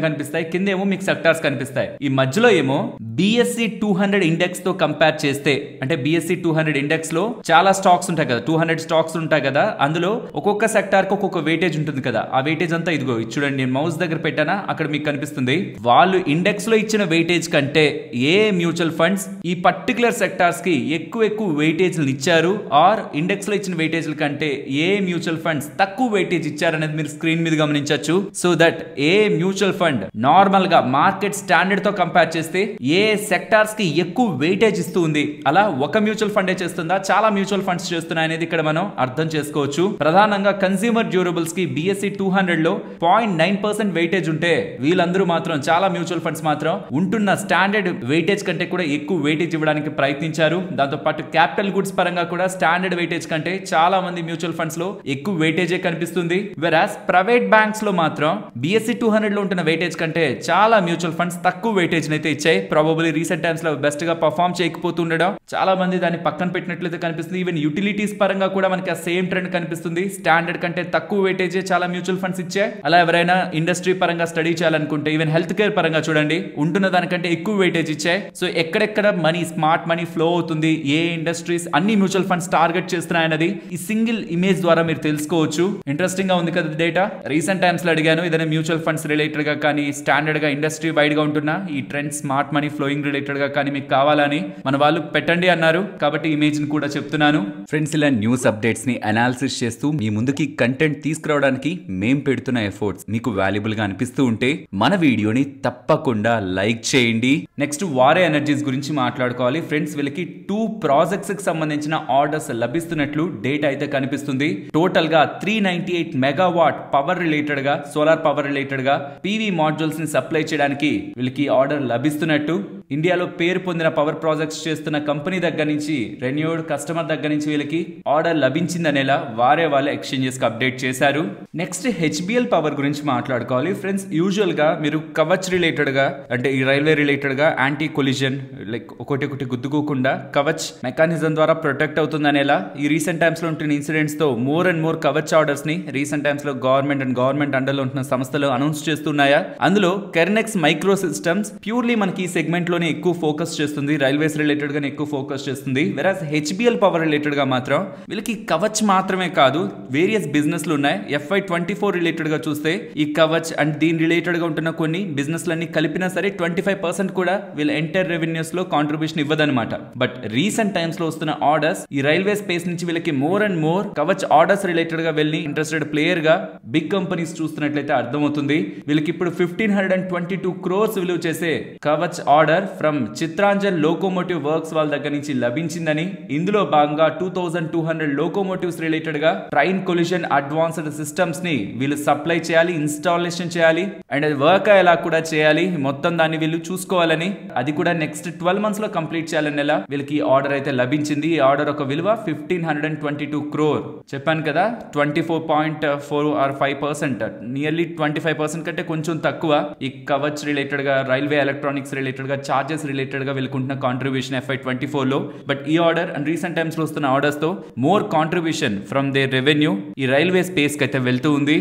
కనిపిస్తాయి. కింద ఏమో మీకు సెక్టార్స్ కనిపిస్తాయి. ఈ మధ్యలో ఏమో బిఎస్సి 200 ఇండెక్స్ తో కంపేర్ చేస్తే, అంటే బిఎస్సి 200 ఇండెక్స్ లో చాలా స్టాక్స్ ఉంటాయి కదా, 200 స్టాక్స్ ఉంటాయి కదా, అందులో ఒక్కొక్క సెక్టార్ కి ఒక్కొక్క వెయిటేజ్ ఉంటుంది కదా. ఆ వెయిటేజ్ అంతా ఇదిగో చూడండి, నేను మౌస్ దగ్గర పెట్టానా, అక్కడ మీకు కనిపిస్తుంది. వాళ్ళు ఇండెక్స్ లో ఇచ్చిన వెయిటేజ్ కంటే ఏ మ్యూచువల్ ఫండ్స్ ఈ పర్టికులర్ సెక్టార్స్ కి ఎక్కువ వెయిటేజ్ ఇచ్చారు, ఆర్ ఇండెక్స్ లో ఇచ్చిన వెయిటేజ్ కంటే ఏ మ్యూచువల్ ఫండ్స్ తక్కువ వెయిటేజ్ ఇచ్చారు అనేది మీరు స్క్రీన్ మీద గమనించవచ్చు. So that A mutual fund normal గా మార్కెట్ స్టాండర్డ్ తో కంపేర్ చేస్తే ఏ సెక్టార్స్ కి ఎక్కువ వెయిటేజ్ ఇస్తుంది, అలా ఒక మ్యూచువల్ ఫండే చేస్తుందా, చాలా మ్యూచువల్ ఫండ్స్ చేస్తున్నాయి అనేది ఇక్కడ మనం అర్థం చేసుకోవచ్చు. ప్రధానంగా కన్స్యూమర్ డ్యూరబుల్స్ కి బిఎస్సి 200 లో 0.9% వెయిటేజ్ ఉంటే, వీళ్ళందరూ మాత్రం చాలా మ్యూచువల్ ఫండ్స్ మాత్రం ఉంటున్న స్టాండర్డ్ వెయిటేజ్ కంటే కూడా ఎక్కువ వెయిటేజ్ ఇవ్వడానికి ప్రయత్నించారు. దాంతో పాటు క్యాపిటల్ గుడ్స్ పరంగా కూడా స్టాండర్డ్ వెయిటేజ్ కంటే చాలా మంది మ్యూచువల్ ఫండ్స్ లో ఎక్కువ వెయిటేజ్ కనిపిస్తుంది. వెరాస్ ప్రైవేట్ బ్యాంక్స్ లో మాత్రం బిఎస్సి 200 లో ఉంటున్న వెయిటేజ్ కంటే చాలా మ్యూచువల్ ఫండ్స్ తక్కువ వెయిటేజ్ అయితే ఇచ్చాయి. ప్రాబబ్లీ రీసెంట్ టైమ్స్ లో బెస్ట్ గా పర్ఫార్మ్ చేయకపోతుండడం, చాలా మంది దాన్ని పక్కన పెట్టినట్లయితే కనిపిస్తుంది. ఈవెన్ యూటిలిటీస్ పరంగా కూడా మనకి ఆ సేమ్ ట్రెండ్ కనిపిస్తుంది. స్టాండర్డ్ కంటే తక్కువ వెయిటేజ్ చాలా మ్యూచువల్ ఫండ్స్ ఇచ్చాయి. అలా ఎవరైనా ఇండస్ట్రీ పరంగా స్టడీ చేయాలనుకుంటే, ఈవెన్ హెల్త్ కేర్ పరంగా చూడండి, ఉంటున్న దానికంటే ఎక్కువ వెయిటేజ్ ఇచ్చాయి. సో ఎక్కడెక్కడ మనీ, స్మార్ట్ మనీ ఫ్లో అవుతుంది, ఏ ఇండస్ట్రీస్ అన్ని మ్యూచువల్ ఫండ్స్ టార్గెట్ చేస్తున్నాయన్నది ఈ సింగిల్ ఇమేజ్ ద్వారా మీరు తెలుసుకోవచ్చు. ఇంట్రెస్టింగ్ గా ఉంది కదా డేటా. రీసెంట్ టైమ్స్ లో అడిగాను, ఏదైనా మ్యూచువల్ ఫండ్స్ రిలేటెడ్ గా కానీ, స్టాండర్డ్ గా ఇండస్ట్రీ వైడ్ గా ఉంటున్న ఈ trend smart money flowing related గా కానీ మీకు కావాలని మన వాళ్ళు పెట్టండి అన్నారు, కాబట్టి ఇమేజ్ ని కూడా చెప్తున్నాను. ఫ్రెండ్స్, ఇలా న్యూస్ అప్డేట్స్ ని అనాలిసిస్ చేస్తూ మీ ముందుకి కంటెంట్ తీసుకురావడానికి మేం పెడుతున్న ఎఫర్ట్స్ మీకు వాల్యుబుల్ గా అనిపిస్తూ ఉంటే మన వీడియోని తప్పకుండా లైక్ చేయండి. నెక్స్ట్ వారే ఎనర్జీస్ గురించి మాట్లాడుకోవాలి. ఫ్రెండ్స్, వీళ్ళకి 2 ప్రాజెక్ట్స్ కి సంబంధించిన ఆర్డర్స్ లభిస్తున్నట్లు డేటా అయితే కనిపిస్తుంది. టోటల్ గా 398 మెగావాట్ పవర్ రిలేటెడ్ గా, సోలార్ పవర్ రిలేటెడ్ గా పీవీ మాడ్యూల్స్ ని సప్లై చేయడానికి వీళ్ళకి ఆర్డర్ లభిస్తున్నట్టు ఇండియాలో పేరు పొందిన పవర్ ప్రాజెక్ట్స్ చేస్తున్న కంపెనీ దగ్గర నుంచి, రెన్యూడ్ కస్టమర్ దగ్గర నుంచి వీళ్ళకి ఆర్డర్ లభించిందనేలా వారే వాళ్ళు ఎక్స్చేంజెస్ కి అప్డేట్ చేశారు. నెక్స్ట్ హెచ్బిఎల్ పవర్ గురించి మాట్లాడుకోవాలి. ఫ్రెండ్స్, యూజువల్ గా మీరు కవచ్ రిలేటెడ్ గా, అంటే ఈ రైల్వే రిలేటెడ్ గా యాంటీ కొలిజన్, లైక్ ఒకటి గుద్దుకోకుండా కవచ్ మెకానిజం ద్వారా ప్రొటెక్ట్ అవుతుంది అనేలా ఈ రీసెంట్ టైమ్స్ లో ఉంటున్న ఇన్సిడెంట్స్ తో more and more Kavach orders ని రీసెంట్ టైమ్స్ లో గవర్నమెంట్ అండర్లో ఉంటున్న సంస్థలు అనౌన్స్ చేస్తున్నాయా. అందులో కెర్నెక్స్ మైక్రో సిస్టమ్స్ ప్యూర్లీ మనకి ఈ సెగ్మెంట్ లో ఎక్కువ ఫోకస్ చేస్తుంది, రైల్వేస్ రిలేటెడ్ గానే ఎక్కువ ఫోకస్ చేస్తుంది. వెరాస్ హెచ్బిఎల్ పవర్ రిలేటెడ్ గా మాత్రం వీళ్ళకి కవచ్ మాత్రమే కాదు, వేరియస్ బిజినెస్లు ఉన్నాయి. FY24 రిలేటెడ్ గా చూస్తే ఈ కవచ్ అండ్ దీని రిలేటెడ్ గా ఉంటున్న కొన్ని బిజినెస్లన్నీ కలిపినా సరే 25% కూడా వీళ్ళ ఎంటైర్ రెవెన్యూస్ లో కాంట్రిబ్యూషన్ ఇవ్వదన్నమాట. బట్ రీసెంట్ టైమ్స్ లో వస్తున్న ఆర్డర్స్ ఈ రైల్వే స్పేస్ నుంచి వీళ్ళకి more and more Kavach orders related గా వెళ్ళి ఇంట్రెస్టెడ్ ప్లేయర్ గా బిగ్ కంపెనీస్ చూస్తున్నట్లయితే అర్థమవుతుంది. వీళ్ళకి ఇప్పుడు 1522 crores విలువ చేసే Kavach order from Chittaranjan locomotive works వాళ్ళ దగ్గర నుంచి లభించిందని, ఇందులో భాగంగా 2200 లోకోమోటివ్స్ రిలేటెడ్ గా ట్రైన్ కొలిషన్ అడ్వాన్స్డ్ సిస్టమ్స్ ని వీళ్ళు సప్లై చేయాలి, ఇన్స్టాలేషన్ చేయాలి, అండ్ అది వర్క్ అయ్యేలా కూడా చేయాలి. మొత్తం దాన్ని వీళ్ళు చూసుకోవాలని, అది కూడా నెక్స్ట్ 12 months లో కంప్లీట్ చేయాలని వీళ్ళకి ఆర్డర్ అయితే లభించింది. ఈ ఆర్డర్ ఒక విలువ 1522 crore. చెప్పాను కదా, 24.4 or 5%, నియర్లీ 25% కంటే కొంచెం తక్కువ ఈ కవచ్ రిలేటెడ్ గా, రైల్వే ఎలక్ట్రానిక్స్ రిలేటెడ్ గా, చార్జెస్ రిలేటెడ్ గా వీళ్ళకుంటున్న కాంట్రిబ్యూషన్ FY24 లో. బట్ ఈ ఆర్డర్ అండ్ రీసెంట్ టైమ్స్ లో వస్తున్న ఆర్డర్స్ తో more contribution from their revenue ఈ రైల్వే స్పేస్ కి అయితే వెళ్తూ ఉంది.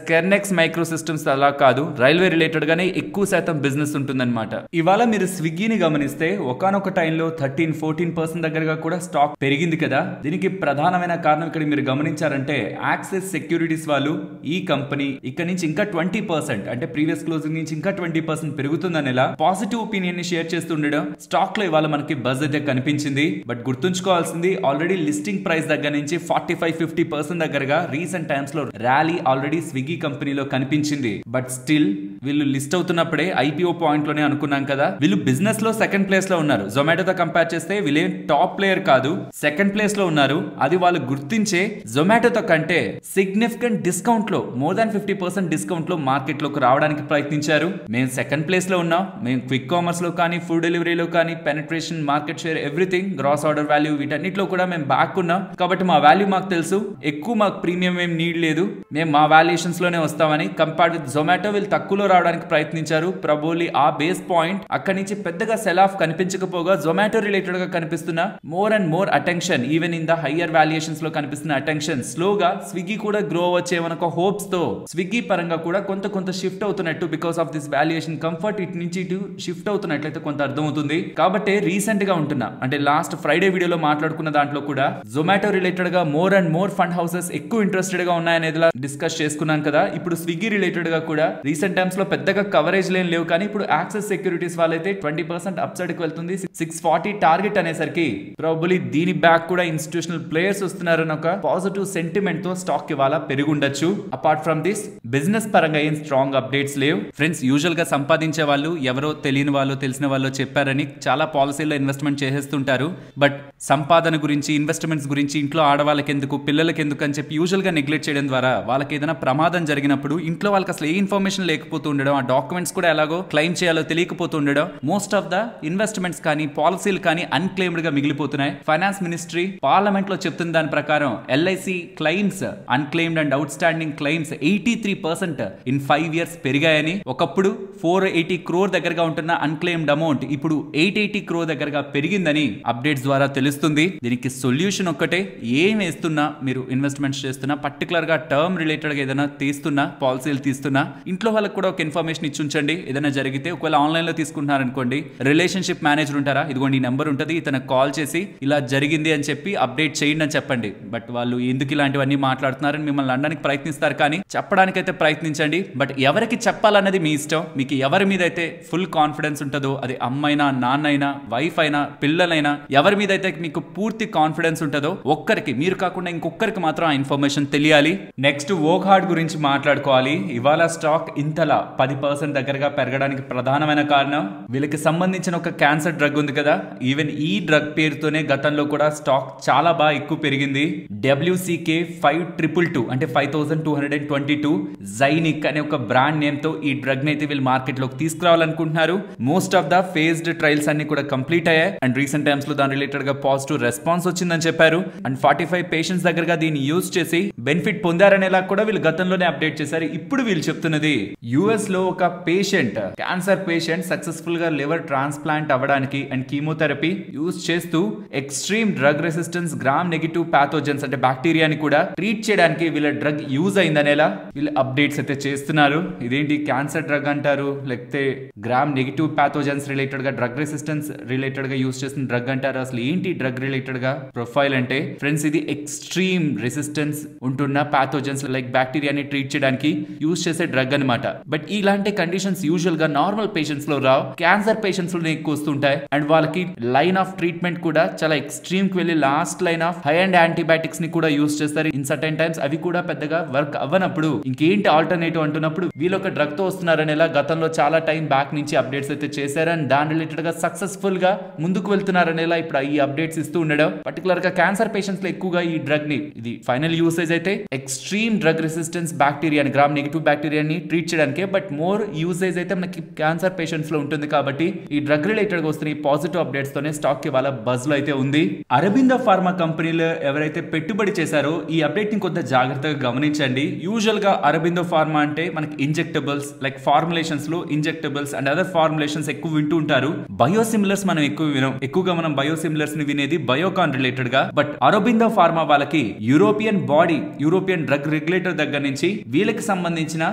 కెర్నెక్స్ మైక్రో సిస్టమ్స్ అలా కాదు, రైల్వే రిలేటెడ్ గానే ఎక్కువ శాతం బిజినెస్ ఉంటుందన్నమాట. ఇవాళ మీరు స్విగ్గీని గమనిస్తే ఒకనొక టైంలో 13-14% దగ్గరగా కూడా స్టాక్ పెరిగింది కదా. దీనికి ప్రధానమైన కారణం ఇక్కడ మీరు గమనించారంటే, యాక్సిస్ సెక్యూరిటీస్ వాళ్ళు ఈ కంపెనీ ఇక్కడ నుంచి ఇంకా 20%, అంటే ప్రీవియస్ క్లోజింగ్ నుంచి ఇంకా 20% పెరుగుతుందనేలా పాజిటివ్ ఒపీనియన్ ని షేర్ చేస్తుండడం స్టాక్ లో ఇవాళ మనకి బజ్ అయితే కనిపించింది. బట్ గుర్తుంచుకోవాల్సింది ఆల్రెడీ లిస్టింగ్ ప్రైస్ దగ్గర నుంచి 45-50% దగ్గరగా రీసెంట్ టైమ్స్ లో ర్యాలీ ఆల్రెడీ స్విగ్గీ కంపెనీలో కనిపించింది. బట్ స్టిల్ వీళ్ళు లిస్ట్ అవుతున్నప్పుడే ఐపీఓ పాయింట్ లోనే అనుకున్నాం కదా, వీళ్ళు బిజినెస్ లో సెకండ్ ప్లేస్ లో ఉన్నారు. జొమాటోతో కంపేర్ చేస్తే వీళ్ళేం టాప్ ప్లేయర్ కాదు, సెకండ్ ప్లేస్ లో ఉన్నారు. అది వాళ్ళు గుర్తించే జొమాటోతో కంటే సిగ్నిఫికెంట్ డిస్కౌంట్ లో మోర్ దాన్ 50% డిస్కౌంట్ లో మార్కెట్ లోకి రావడానికి ప్రయత్నించారు. మేము సెకండ్ ప్లేస్ లో ఉన్నాం. మేము క్విక్ కామర్స్ లో కానీ, ఫుడ్ డెలివరీలో కానీ, penetration, market share, everything, gross order value, వీటన్నిటిలో కూడా మేము బ్యాక్ ఉన్నాం. కాబట్టి మా వాల్యూ మాకు తెలుసు, ఎక్కువ మాకు ప్రీమియం ఏం నీడ్ లేదు, మేము మా వాల్యుయేషన్స్ లోనే వస్తామని కంపేర్డ్ విత్ జొమాటో వీళ్ళు తక్కువలో రావడానికి ప్రయత్నించారు. ప్రబోలీ ఆ బేస్ పాయింట్ అక్కడి నుంచి పెద్దగా సెల్ ఆఫ్ కనిపించకపోగా జొమాటో రిలేటెడ్ గా కనిపిస్తున్న more and more attention, even in the higher valuations లో కనిపిస్తున్న అటెన్షన్ స్లోగా స్విగ్గీ కూడా గ్రో వచ్చేమనొక హోప్స్ తో స్విగ్గీ పరంగా కూడా కొంత షిఫ్ట్ అవుతున్నట్టు because of this valuation comfort ఇటు నుంచి ఇటు షిఫ్ట్ అవుతున్నట్లయితే కొంత అర్థమవుతుంది. కాబట్టి రీసెంట్ గా ఉంటున్నా అంటే లాస్ట్ ఫ్రైడే వీడియోలో మాట్లాడుకున్న దాంట్లో కూడా జొమాటో రిలేటెడ్ గా more and more fund houses ఎక్కువ ఇంట్రెస్టెడ్ గా ఉన్నాయనేది డిస్కస్ చేసుకున్నాం కదా. ఇప్పుడు స్విగ్గీ రిలేటెడ్ గా కూడా రీసెంట్ టైమ్స్ లో పెద్దగా కవరేజ్ లేవు, కానీ ఇప్పుడు యాక్సెస్ సెక్యూరిటీస్ వాళ్ళైతే 20% అప్ సైడ్ కి వెళ్తుంది. 640 టార్గెట్ అనేసరికి ప్రాబబ్లీ దీని బ్యాక్ కూడా ఇన్స్టిట్యూషనల్ ప్లేయర్స్ వస్తున్నారని ఒక పాజిటివ్ సెంటిమెంట్ తో స్టాక్ ఇవాళ పెరుగుండొచ్చు. అపార్ట్ ఫ్రమ్ దిస్ బిజినెస్ పరంగా ఏం స్ట్రాంగ్ అప్డేట్స్ లేవు. ఫ్రెండ్స్, యూజువల్ గా సంపాదించే వాళ్ళు ఎవరో తెలియని వాళ్ళు తెలిసిన వాళ్ళు చెప్పారని చాలా పాలసీల్లో ఇన్వెస్ట్మెంట్ చేసేస్తుంటారు. బట్ సంపాదన గురించి, ఇన్వెస్ట్మెంట్స్ గురించి, ఇంట్లో ఆడవాళ్ళకి ఎందుకు, పిల్లలకి ఎందుకు అని చెప్పి యూజువల్ గా నెగ్లెక్ట్ చేయడం ద్వారా వాళ్ళకి ఏదైనా ప్రమాదం జరిగినప్పుడు ఇంట్లో వాళ్ళకి అసలు ఏ ఇన్ఫర్మేషన్ లేకపోతూ ఉండడం, ఆ డాక్యుమెంట్స్ కూడా ఎలాగో క్లెయిమ్ చేయాలో తెలియకపోతూ ఉండడం, మోస్ట్ ఆఫ్ ద ఇన్వెస్ట్మెంట్స్ కానీ పాలసీలు కానీ అన్క్లెయిమ్డ్ గా మిగిలిపోతున్నాయి. ఫైనాన్స్ మినిస్ట్రీ పార్లమెంట్ లో చెప్తున్న దాని ప్రకారం LIC claims, unclaimed and out standing claims 83% in 5 years పెరిగాయని, ఒకప్పుడు 480 crore దగ్గరగా ఉంటున్న అన్క్లెయిమ్డ్ అమౌంట్ ఇప్పుడు 880 crore దగ్గరగా పెరిగిందని అప్డేట్స్ ద్వారా తెలుస్తుంది. దీనికి సొల్యూషన్ ఒక్కటే, ఏం వేస్తున్నా మీరు ఇన్వెస్ట్మెంట్స్ చేస్తున్నా, పర్టికులర్ గా టర్మ్ రిలేటెడ్ గా ఏదైనా తీస్తున్నా, పాలసీలు తీస్తున్నా, ఇంట్లో వాళ్ళకి కూడా ఒక ఇన్ఫర్మేషన్ ఇచ్చి ఉంచండి. ఏదైనా జరిగితే ఒకవేళ ఆన్లైన్ లో తీసుకుంటున్నారనుకోండి, రిలేషన్షిప్ మేనేజర్ ఉంటారా, ఇదిగోండి ఈ నెంబర్ ఉంటుంది, ఇతను కాల్ చేసి ఇలా జరిగింది అని చెప్పి అప్డేట్ చేయండి అని చెప్పండి. బట్ వాళ్ళు ఎందుకు ఇలాంటివన్నీ మాట్లాడుతున్నారని మిమ్మల్ని అనడానికి ప్రయత్నిస్తారు, కానీ చెప్పడానికైతే ప్రయత్నించండి. బట్ ఎవరికి చెప్పాలన్నది మీ ఇష్టం. మీకు ఎవరి మీద అయితే ఫుల్ కాన్ఫిడెన్స్ ఉంటుందో, అది అమ్మైనా, నాన్నైనా, వైఫ్ అయినా, పిల్లలైనా, ఎవరి మీద అయితే మీకు పూర్తి కాన్ఫిడెన్స్ ఉంటుందో ఒక్కరికి, మీరు కాకుండా ఇంకొకరికి మాత్రం ఆ ఇన్ఫర్మేషన్ తెలియాలి. నెక్స్ట్ వోక్హార్డ్ గురించి మాట్లాడుకోవాలి. ఇవాళ స్టాక్ ఇంతలా 10% దగ్గరగా పెరగడానికి ప్రధానమైన కారణం వీళ్ళకి సంబంధించిన ఒక క్యాన్సర్ డ్రగ్ ఉంది కదా. ఈవెన్ ఈ డ్రగ్ పేరుతోనే గతంలో కూడా స్టాక్ చాలా బాగా ఎక్కువ పెరిగింది. WCK-5222 అంటే 5222 జైనిక్ అనే ఒక బ్రాండ్ నేమ్ తో ఈ డ్రగ్ అయితే వీళ్ళు మార్కెట్ లోకి తీసుకురావాలనుకుంటున్నారు. Most of the phased trials అన్ని కూడా కంప్లీట్ అయ్యాయి అండ్ రీసెంట్ టైమ్స్ లో దాని రిలేటెడ్ గా పాజిటివ్ రెస్పాన్స్ వచ్చిందని చెప్పారు. అండ్ 45 పేషెంట్స్ దగ్గరగా దీన్ని యూజ్ చేసి బెనిఫిట్ పొందారనేలా కూడా వీళ్ళు గతంలోనే అప్డేట్ చేశారు. ఇప్పుడు వీళ్ళు చెప్తున్నది యుఎస్ లో ఒక పేషెంట్, క్యాన్సర్ పేషెంట్ సక్సెస్ఫుల్ గా లివర్ ట్రాన్స్ప్లాంట్ అవ్వడానికి అండ్ కీమోథెరపీ యూజ్ చేస్తూ extreme drug resistance gram negative pathogens అంటే బ్యాక్టీరియాని కూడా ట్రీట్ చేయడానికి వీళ్ళ డ్రగ్ యూజ్ అయిందనేలా వీళ్ళు అప్డేట్స్ అయితే చేస్తున్నారు. ఇదేంటి క్యాన్సర్ డ్రగ్ అంటారు, లేకపోతే గ్రామ్ నెగిటివ్ పాథోజన్స్ రిలేటెడ్ గా, డ్రగ్ రెసిస్టెన్స్ రిలేటెడ్ గా యూజ్ చేసిన డ్రగ్ అంటారు. అసలు ఏంటి డ్రగ్ రిలేటెడ్ గా ప్రొఫైల్ అంటే ఫ్రెండ్స్, ఇది ఎక్స్ట్రీమ్ రెసిస్టెన్స్ ఉంటున్న పాథోజన్స్ లైక్ బ్యాక్టీరియాని ట్రీట్ చేయడానికి యూజ్ చేసే డ్రగ్ అనమాట. బట్ ఇలాంటి కండిషన్స్ యూజువల్ గా నార్మల్ పేషెంట్స్ లో రావు, క్యాన్సర్ పేషెంట్స్ లో ఎక్కువ వస్తుంటాయి. అండ్ వాళ్ళకి లైన్ ఆఫ్ ట్రీట్మెంట్ కూడా చాలా ఎక్స్ట్రీమ్ కి వెళ్ళి last line of high and antibiotics ని కూడా యూజ్ చేస్తారు. ఇన్ సర్టెన్ టైమ్స్ అవి కూడా పెద్దగా వర్క్ అవ్వనప్పుడు ఇంకేంటి ఆల్టర్నేటివ్ అంటున్నప్పుడు వీళ్ళు ఒక డ్రగ్ తో వస్తున్నారనేలా గతంలో చాలా టైం బ్యాక్ నుంచి అప్డేట్స్ అయితే చేశారు. అండ్ దాని రిలేటెడ్ గా సక్సెస్ఫుల్ గా ముందుకు వెళ్తున్నారనేలా ఇప్పుడు ఈ అప్డేట్స్ ఇస్తూ ఉండడం. పర్టికులర్ గా క్యాన్సర్ పేషెంట్స్ లో ఎక్కువగా ఈ డ్రగ్ ని, ఇది ఫైనల్ యూసేజ్ అయితే ఎక్స్ట్రీమ్ డ్రగ్ రెసిస్టెన్స్ బ్యాక్టీరియాని, గ్రామ్ నెగిటివ్ బ్యాక్టీరియాని ట్రీట్ చేయడానికి, బట్ మోర్ యూసేజ్ అయితే మనకి క్యాన్సర్ పేషెంట్స్ లో ఉంటుంది. కాబట్టి ఈ డ్రగ్ రిలేటెడ్ గా వస్తున్న ఈ పాజిటివ్ అప్డేట్స్ తోనే స్టాక్ ఇవాళ బజ్ లో అయితే ఉంది. అరబిందో ఫార్మా కంపెనీలో ఎవరైతే పెట్టుబడి చేశారో ఈ అప్డేట్ ని కొంత జాగ్రత్తగా గమనించండి. యూజువల్ గా అరబిందో ఫార్మా అంటే మనకి ఇంజెక్టబుల్స్ లైక్ ఫార్ములేషన్స్ లో ఇంజెక్టబుల్స్ అండ్ అదర్ ఫార్ములేషన్స్ ఎక్కువ వింటూ ఉంటారు. బయోసిమిలర్స్ మనం ఎక్కువ వినం, ఎక్కువగా మనం బయోసిమిలర్స్ ని వినేది బయోకాన్ రిలేటెడ్ గా. బట్ అరబిందో ఫార్మా వాళ్ళకి European body, European drug regulator దగ్గర నుంచి వీళ్ళకి సంబంధించిన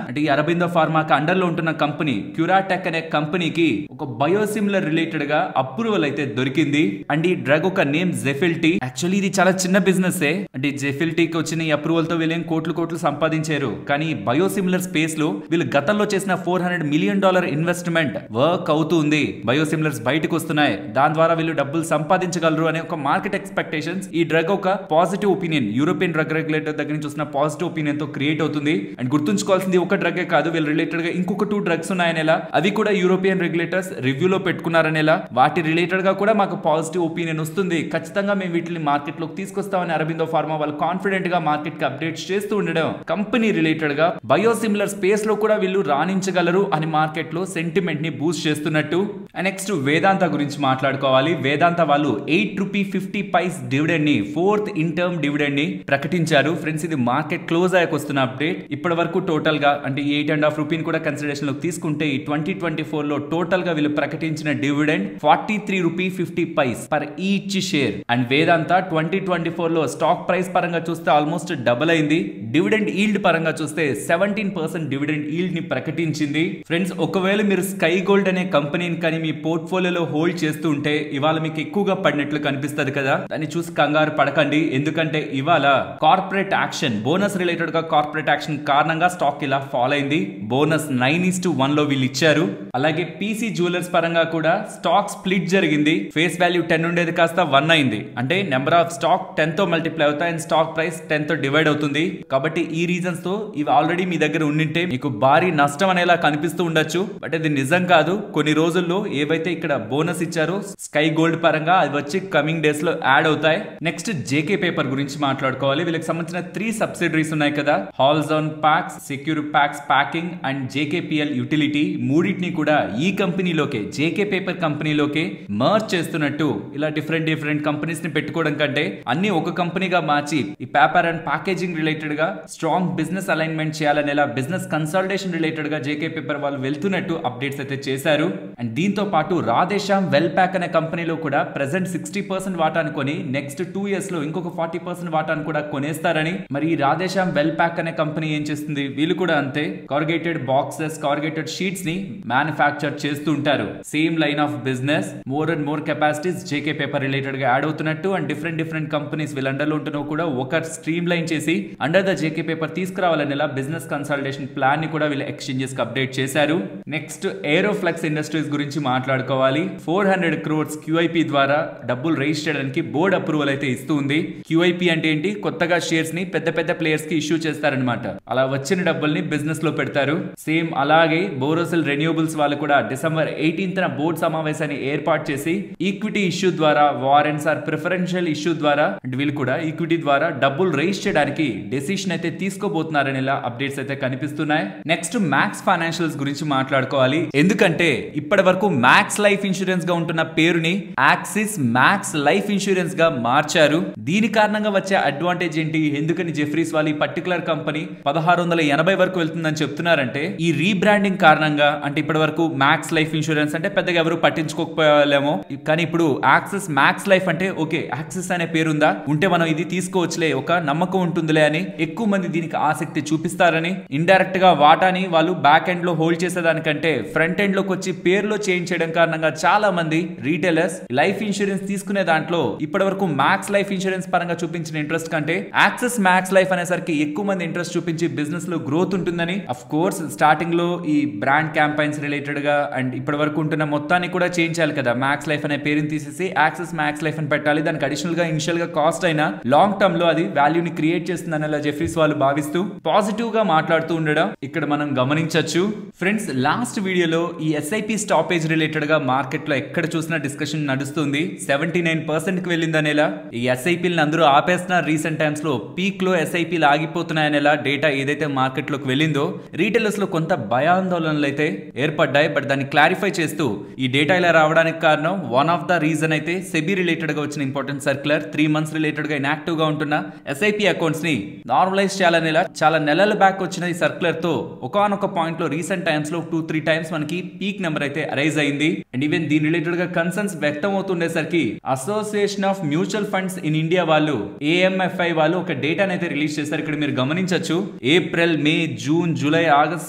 అంటే ఈ అరబిందో ఫార్మాకి అండర్ లో ఉంటున్న కంపెనీ క్యూరాటెక్ అనే కంపెనీకి ఒక బయోసిమిలర్ రిలేటెడ్ గా అప్రూవల్ అయితే దొరికింది. అండ్ ఈ డ్రగ్ ఒక నేమ్ జెఫిల్టీ. యాక్చువల్లీ ఇది చాలా చిన్న బిజినెస్. అంటే జెఫిల్టీకి వచ్చిన ఈ అప్రూవల్ తో వీళ్ళేం కోట్లు సంపాదించారు. కానీ బయోసిమిలర్ స్పేస్ లో వీళ్ళు గతంలో చేసిన $400 million ఇన్వెస్ట్మెంట్ వర్క్ అవుతుంది. ఉంది, బయోసిమిలర్స్ బయటకు వస్తున్నాయి, దాని ద్వారా వీళ్ళు డబ్బులు సంపాదించగలరు అనే ఒక మార్కెట్ ఎక్స్పెక్టేషన్స్ ఈ డ్రగ్ ఒక positive opinion European drug regulator దగ్గర నుంచి వస్తున్న పాజిటివ్ ఒపీనియన్ తో క్రియేట్ అవుతుంది. అండ్ గుర్తుంచుకోవాల్సింది ఒక డ్రగ్ కాదు, వీళ్ళు రిలేటెడ్ గా ఇంకొక 2 డ్రగ్స్ ఉన్నాయనేలా, అవి కూడా యూరోపియన్ రెగ్యులేటర్స్ రివ్యూలో పెట్టుకున్నారనేలా, వాటి రిలేటెడ్ గా కూడా మాకు పాజిటివ్ ఒపీనియన్ వస్తుంది, ఖచ్చితంగా మేము వీటిని మార్కెట్ లోకి తీసుకొస్తామని అరబిందో ఫార్మా వాళ్ళు కాన్ఫిడెంట్ గా మార్కెట్ కి అప్డేట్స్ చేస్తూ ఉండడం కంపెనీ రిలేటెడ్ గా బయోసిమిలర్ స్పేస్ లో కూడా వీళ్ళు రాణించగలరు అని మార్కెట్ లో సెంటిమెంట్ ని బూస్ట్ చేస్తున్నట్టు. అండ్ నెక్స్ట్ వేదాంత గురించి మాట్లాడుకోవాలి. వేదాంత వాళ్ళు ₹8.50 డివిడెండ్ ని 4th ఇన్ టర్మ్ డివిడెండ్ ని ప్రకటించారు. ఫ్రెండ్స్ ఇది మార్కెట్ క్లోజ్ అయ్యాక వస్తున్న అప్డేట్. ఇప్పటి వరకు టోటల్ గా అంటే ₹8.5 కూడా కన్సిడరేషన్ లోకి తీసుకుంటే ఈ 2024 లో టోటల్ గా వీళ్ళు ప్రకటించిన dividend ₹43.50 per each share. And Vedanta 2024 లో స్టాక్ ప్రైస్ పరంగా చూస్తే ఆల్మోస్ట్ డబుల్ అయింది. డివిడెండ్ ఈల్డ్ పరంగా చూస్తే 17% డివిడెండ్ ఈల్డ్ ని ప్రకటించింది. ఫ్రెండ్స్ ఒకవేళ మీరు స్కై గోల్డ్ అనే కంపెనీని కానీ మీ పోర్ట్ఫోలియోలో హోల్డ్ చేస్తూ ఉంటే ఇవాళ మీకు ఎక్కువగా పడినట్లు కనిపిస్తుంది కదా, దాన్ని చూసి కంగారు పడకండి. ఎందుకంటే ఇవాళ కార్పొరేట్ యాక్షన్, బోనస్ రిలేటెడ్ గా కార్పొరేట్ యాక్షన్ కారణంగా స్టాక్ ఇలా ఫాల్ అయింది. బోనస్ 9:1 లో వీళ్ళు ఇచ్చారు. అలాగే పీసీ జ్యువెలర్స్ పరంగా కూడా స్టాక్ స్ప్లిట్ జరిగింది. ఫేస్ వాల్యూ 10 ఉండేది కాస్త 1 అయింది. అంటే నెంబర్ ఆఫ్ స్టాక్ 10 తో మల్టిప్లై అవుతాయి అండ్ స్టాక్ ప్రైస్ 10 తో డివైడ్ అవుతుంది. కాబట్టి ఈ రీజన్స్ తో ఇవి ఆల్రెడీ మీ దగ్గర ఉండింటే మీకు భారీ నష్టం అనేలా కనిపిస్తూ ఉండొచ్చు. బట్ ఇది నిజం కాదు. కొన్ని రోజుల్లో ఏవైతే ఇక్కడ బోనస్ ఇచ్చారో స్కై గోల్డ్ పరంగా అది వచ్చి కమింగ్ డేస్ లో యాడ్ అవుతాయి. నెక్స్ట్ జేకే పేపర్ గురించి మాట్లాడుకోవాలి. వీళ్ళకి సంబంధించిన 3 సబ్సిడరీస్ ఉన్నాయి కదా, హాల్జాన్ packs, secure packs packing and JKPL utility. మూడింటిని కూడా ఈ కంపెనీలోకే, జేకే పేపర్ కంపెనీలోకే మర్జ్ చేస్తున్నట్టు ఇలా డిఫరెంట్ కంపెనీస్ ని పెట్టుకోవడం కంటే అన్ని ఒక కంపెనీగా మార్చి ఈ పేపర్ అండ్ ప్యాకేజింగ్ రిలేటెడ్ గా స్ట్రాంగ్ బిజినెస్ అలైన్మెంట్ చేయాలనేలా బిజినెస్ కన్సల్టేషన్ రిలేటెడ్ గా జేకే పేపర్ వాళ్ళు వెళ్తున్నట్టు అప్డేట్స్ అయితే చేశారు. అండ్ దీంతో పాటు రాధేశ్యామ్ వెల్ ప్యాక్ అనే కంపెనీలో కూడా ప్రెసెంట్ 60% వాటాను కొని నెక్స్ట్ 2 years లో ఇంకొక 40% వాటాను కూడా కొనేస్తారని. మరి ఈ రాధేశ్యామ్ వెల్ ప్యాక్ అనే కంపెనీ ఏం చేస్తుంది, వీళ్ళు కూడా అంతే కార్గేటెడ్ బాక్సెస్, కార్గేటెడ్ షీట్స్ ని మ్యానుఫ్యాక్చర్ చేస్తూ ఉంటారు. Same line of business, more and more capacities JK Paper related గా యాడ్ అవుతున్నట్టు. అండ్ డిఫరెంట్ కంపెనీస్ వీళ్ళ అండర్లో ఉంటున్నా కూడా ఒక స్ట్రీమ్ లైన్ చేసి అండర్ ద జేకే పేపర్ తీసుకురావాలనేలా బిజినెస్ కన్సల్టేషన్ ప్లాన్ ని కూడా వీళ్ళు ఎక్స్చేంజెస్ కి అప్డేట్ చేశారు. నెక్స్ట్ ఏరోఫ్లెక్స్ ఇండస్ట్రీస్ గురించి మాట్లాడుకోవాలి. 400 crores QIP ద్వారా డబ్బులు రైజ్ చేయడానికి బోర్డ్ అప్రూవల్ అయితే ఇస్తుంది. QIP అంటే ఏంటి, కొత్తగా షేర్స్ ని పెద్ద ప్లేయర్స్ కి ఇష్యూ చేస్తారనమాట. అలా వచ్చిన డబ్బుల్ని బిజినెస్ లో పెడతారు. సేమ్ అలాగే బోరోసిల్ రెన్యూబుల్స్ వాళ్ళు కూడా December 18th బోర్డు సమావేశాన్ని ఏర్పాటు చేసి ఈక్విటీ ఇష్యూ ద్వారా, వారెంట్స్ ఆర్ ప్రిఫరెన్షియల్ ఇష్యూ ద్వారా వీళ్ళు కూడా ఈక్విటీ ద్వారా డబ్బులు రైజ్ చేయడానికి డెసిషన్ అయితే తీసుకోబోతున్నారని ఇలా అప్డేట్స్ అయితే కనిపిస్తున్నాయి. నెక్స్ట్ మ్యాక్స్ ఫైనాన్షియల్స్ గురించి మాట్లాడుకోవాలి. ఎందుకంటే ఇప్పటి వరకు మ్యాక్స్ లైఫ్ ఇన్సూరెన్స్ గా ఉంటున్న పేరుని యాక్సిస్ మ్యాక్స్ లైఫ్ ఇన్సూరెన్స్ గా మార్చారు. దీని కారణంగా వచ్చే అడ్వాంటేజ్ ఏంటి, ఎందుకని జెఫ్రీస్ వాళ్ళు ఈ పర్టికులర్ కంపెనీ 1680 వరకు వెళ్తుందని చెప్తున్నారంటే ఈ రీబ్రాండింగ్ కారణంగా. అంటే ఇప్పటి వరకు మ్యాక్స్ లైఫ్ ఇన్సూరెన్స్ అంటే పెద్దగా ఎవరు పట్టించుకోకపోలేమో, కానీ ఇప్పుడు యాక్సిస్ మ్యాక్స్ లైఫ్ అంటే ఓకే యాక్సిస్ అనే పేరుందా, ఉంటే మనం ఇది తీసుకోవచ్చులే, ఒక నమ్మకం ఉంటుందిలే అని ఎక్కువ మంది దీనికి ఆసక్తి చూపిస్తారని. ఇండైరెక్ట్ గా వాటాని వాళ్ళు బ్యాక్ ఎండ్ లో హోల్డ్ చేసేదానికంటే ఫ్రంట్ ఎండ్ లోకి వచ్చి పేరులో చేంజ్ చేయడం కారణంగా చాలా మంది రీటైలర్స్ లైఫ్ ఇన్సూరెన్స్ తీసుకునే దాంట్లో ఇప్పటి వరకు మ్యాక్స్ లైఫ్ ఇన్సూరెన్స్ పరంగా చూపించిన ఇంట్రెస్ట్ కంటే యాక్సిస్ మ్యాక్స్ లైఫ్ అనేసరికి ఎక్కువ మంది ఇంట్రెస్ట్ చూపించి బిజినెస్ లో గ్రోత్ ఉంటుందని. అఫ్ కోర్స్ స్టార్టింగ్ లో ఈ బ్రాండ్ క్యాంపైన్స్ రిలేటెడ్ గా అండ్ ఇప్పటి వరకు ఉంటున్న మొత్తాన్ని కూడా చేంజ్ చేయాలి కదా, మ్యాక్స్ లైఫ్ అనే పేరుని తీసేసి యాక్సిస్ మ్యాక్స్ లైఫ్ అని పెట్టాలి. దానికి అడిషనల్ గా ఇనిషియల్ గా కాస్ట్ అయినా లాంగ్ టర్మ్ లో అది వాల్యూని క్రియేట్ చేస్తుందని అలా జెఫ్రీస్ వాళ్ళు భావిస్తూ పాజిటివ్ గా మాట్లాడుతూ ఉండడం ఇక్కడ మనం గమనించవచ్చు. ఫ్రెండ్స్ లాస్ట్ వీడియోలో ఈ SIP స్టాపేజ్ రిలేటెడ్ గా మార్కెట్ లో ఎక్కడ చూసినా డిస్కషన్ నడుస్తుంది. 79% కి వెళ్ళిందనేలా ఈ SIPలను అందరూ ఆపేస్తున్నారు. రీసెంట్ టైమ్స్ లో పీక్ లో SIPలు ఆగిపోతున్నాయనేలా డేటా ఏదైతే మార్కెట్ లోకి వెళ్ళిందో రీటైలర్స్ లో కొంత భయాందోళనలు అయితే ఏర్పడ్డాయి. బట్ దాన్ని క్లారిఫై చేస్తూ ఈ డేటా ఇలా రావడానికి కారణం వన్ ఆఫ్ ద రీజన్ అయితే సెబీ రిలేటెడ్ గా వచ్చిన ఇంపార్టెంట్ సర్క్యులర్ 3 months రిలేటెడ్ గా ఇన్యాక్టివ్ గా ఉంటున్న SIP అకౌంట్స్ ని నార్మలైజ్ చేయాలనేలా చాలా నెలల బ్యాక్ వచ్చిన ఈ సర్క్యులర్ తో ఒకానొక పాయింట్ లో రీసెంట్ టైమ్స్ లో 2-3 times మనకి పీక్ నెంబర్ అయితే అరైజ్ అయింది. అండ్ ఈవెన్ దీని రిలేటెడ్ గా కన్సర్న్స్ వ్యక్తం అవుతుండేసరికి association of mutual funds in India వాళ్ళు AMFI వాళ్ళు ఒక డేటాను అయితే రిలీజ్ చేశారు. ఇక్కడ మీరు గమనించవచ్చు April, May, June, July, August,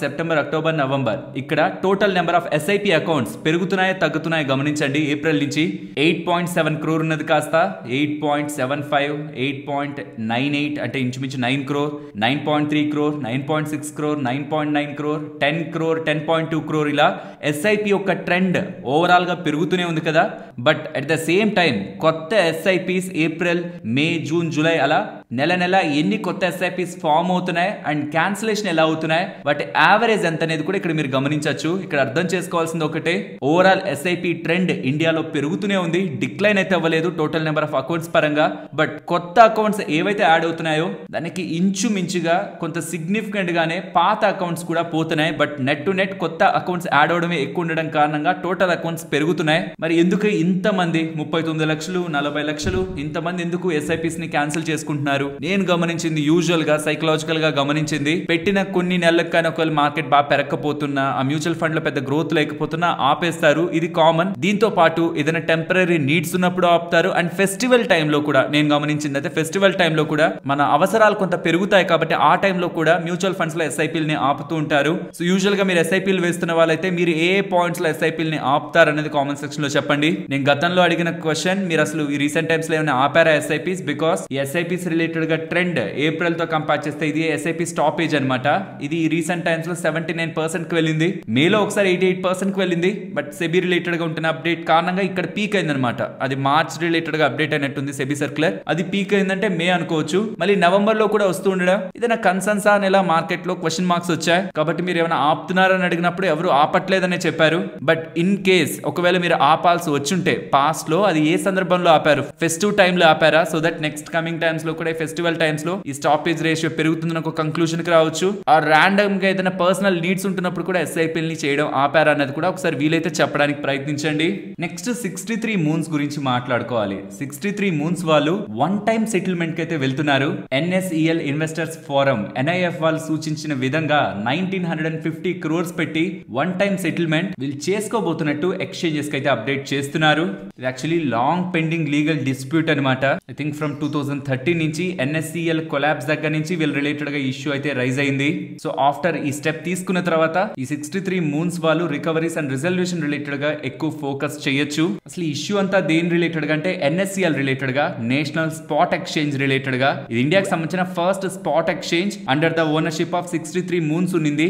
September, October, November ఇక్కడ total number of SIP accounts పెరుగుతున్నాయో తగ్గుతున్నాయో గమనించండి. ఏప్రిల్ నుంచి 8.7 crore ఉన్నది కాస్త 8.75, 8.98 అంటే ఇంచుమించు 9 crore, 9.3 crore, 9.6 crore, 9.9 crore, 10 crore, 10.2 crore ఇలా SIP యొక్క ట్రెండ్ ట్రెండ్ ఓవరాల్ గా పెరుగుతూనే ఉంది కదా. But at the same time కొత్త SIPs April, May, June, July అలా నెల నెల ఎన్ని కొత్త ఎస్ఐపిస్ ఫామ్ అవుతున్నాయి అండ్ క్యాన్సిలేషన్ ఎలా అవుతున్నాయి, వాటి యావరేజ్ ఎంత అనేది కూడా ఇక్కడ మీరు గమనించవచ్చు. ఇక్కడ అర్థం చేసుకోవాల్సింది ఒకటే, ఓవరాల్ ఎస్ఐపి ట్రెండ్ ఇండియాలో పెరుగుతూనే ఉంది, డిక్లైన్ అయితే అవ్వలేదు టోటల్ నెంబర్ ఆఫ్ అకౌంట్స్ పరంగా. బట్ కొత్త అకౌంట్స్ ఏవైతే యాడ్ అవుతున్నాయో దానికి ఇంచుమించుగా కొంత సిగ్నిఫికెంట్ గానే పాత అకౌంట్స్ కూడా పోతున్నాయి. బట్ నెట్ టు నెట్ కొత్త అకౌంట్స్ యాడ్ అవడమే ఎక్కువ ఉండడం కారణంగా టోటల్ అకౌంట్స్ పెరుగుతున్నాయి. మరి ఎందుకు ఇంతమంది 39 లక్షలు 40 లక్షలు ఇంతమంది ఎందుకు ఎస్ఐపిస్ ని క్యాన్సిల్ చేసుకుంటున్నారు? నేను గమనించింది, యూజువల్ గా సైకలాజికల్ గా గమనించింది, పెట్టిన కొన్ని నెలలకు కానీ ఒకవేళ మార్కెట్ బాగా పెరగకపోతున్నా, ఆ మ్యూచువల్ ఫండ్ లో పెద్ద గ్రోత్ లేకపోతున్నా ఆపేస్తారు, ఇది కామన్. దీంతో పాటు ఏదైనా టెంపరీ నీడ్స్ ఉన్నప్పుడు ఆపుతారు. అండ్ ఫెస్టివల్ టైంలో కూడా నేను గమనించింది అయితే ఫెస్టివల్ టైంలో కూడా మన అవసరాలు కొంత పెరుగుతాయి కాబట్టి ఆ టైంలో కూడా మ్యూచువల్ ఫండ్స్ లో ఎస్ఐపీలని ఆపుతూ ఉంటారు. సో యూజువల్ గా మీరు ఎస్ఐపీలు వేస్తున్న వాళ్ళైతే మీరు ఏ పాయింట్స్ లో ఎస్ఐపీలని ఆపుతారు అనేది కామెంట్ సెక్షన్ లో చెప్పండి. నేను గతంలో అడిగిన క్వశ్చన్, మీరు అసలు ఈ రీసెంట్ టైమ్స్ లో ఏమైనా ఆపారా ఎస్ఐపీస్? బికాస్ ఈ ఎస్ఐపీస్ రిలేటెడ్ గా ట్రెండ్ ఏప్రిల్ తో కంపేర్ చేస్తే ఇది ఎస్ఐపీ స్టాపేజ్ అనమాట. ఇది రీసెంట్ టైమ్స్ లో 79% కి వెళ్ళింది, మేలో ఒకసారి 88% కి వెళ్ళింది. బట్ సెబీ రిలేటెడ్ గా ఉంటున్న అప్డేట్ కారణంగా ఇక్కడ పీక్ అయింది అనమాట. అది మార్చ్ రిలేటెడ్ గా అప్డేట్ అయినట్టుంది సెబీ సర్క్యులర్. అది పీక్ అయిందంటే మే అనుకోవచ్చు. మళ్ళీ నవంబర్ లో కూడా వస్తూ ఉండడం ఏదైనా కన్సర్న్స్ అనేలా మార్కెట్ లో క్వశ్చన్ మార్క్స్ వచ్చాయి. కాబట్టి మీరు ఏమైనా ఆపుతున్నారని అడిగినప్పుడు ఎవరు ఆపట్లేదనే చెప్పారు. బట్ ఇన్ కేస్ ఒకవేళ మీరు ఆపాల్సి వచ్చుంటే పాస్ట్ లో అది ఏ సందర్భంలో ఆపారు? ఫెస్టివ్ టైమ్ లో ఆపారా? So that next coming times లో కూడా ఫెస్టివల్ టైమ్స్ లో ఈ స్టాపేజ్ రేషియో పెరుగుతుందని ఒక కంక్లూజన్ కి రావచ్చు. ఆ ర్యాండమ్ గా ఏదైనా పర్సనల్ నీడ్స్ ఉంటున్నప్పుడు కూడా ఎస్ఐపీఎల్ ని చేయడం ఆపారా అన్నది కూడా ఒకసారి వీలైతే చెప్పడానికి ప్రయత్నించండి. నెక్స్ట్ 63 మూన్స్ గురించి మాట్లాడుకోవాలి. 63 మూన్స్ వాళ్ళు వన్ టైం సెటిల్మెంట్ కి అయితే వెళ్తున్నారు. ఎన్ఎస్ఈఎల్ ఇన్వెస్టర్స్ ఫోరం NIF వాళ్ళు సూచించిన విధంగా 1950 crores పెట్టి వన్ టైం సెటిల్మెంట్ వీళ్ళు చేసుకోబోతున్నట్టు ఎక్స్చేంజెస్ కి అయితే అప్డేట్ చేస్తున్నారు. ఇది actually long pending legal dispute అనమాట. ఐ థింక్ ఫ్రమ్ 2013 నుంచి NSCL కొలాబ్స్ దగ్గర నుంచి వీళ్ళు రిలేటెడ్ గా ఇష్యూ అయితే రైజ్ అయింది. సో ఆఫ్టర్ ఈ స్టెప్ తీసుకున్న తర్వాత ఈ 63 మూన్స్ వాళ్ళు రికవరీస్ అండ్ రిజల్యూషన్ రిలేటెడ్ గా ఎక్కువ ఫోకస్ చేయొచ్చు. అసలు ఈ ఇష్యూ అంతా దేని రిలేటెడ్ గా అంటే NSCL రిలేటెడ్ గా, నేషనల్ స్పాట్ ఎక్స్చేంజ్ రిలేటెడ్ గా. ఇది ఇండియాకి సంబంధించిన first spot exchange under the ownership of 63 moons ఉన్నింది.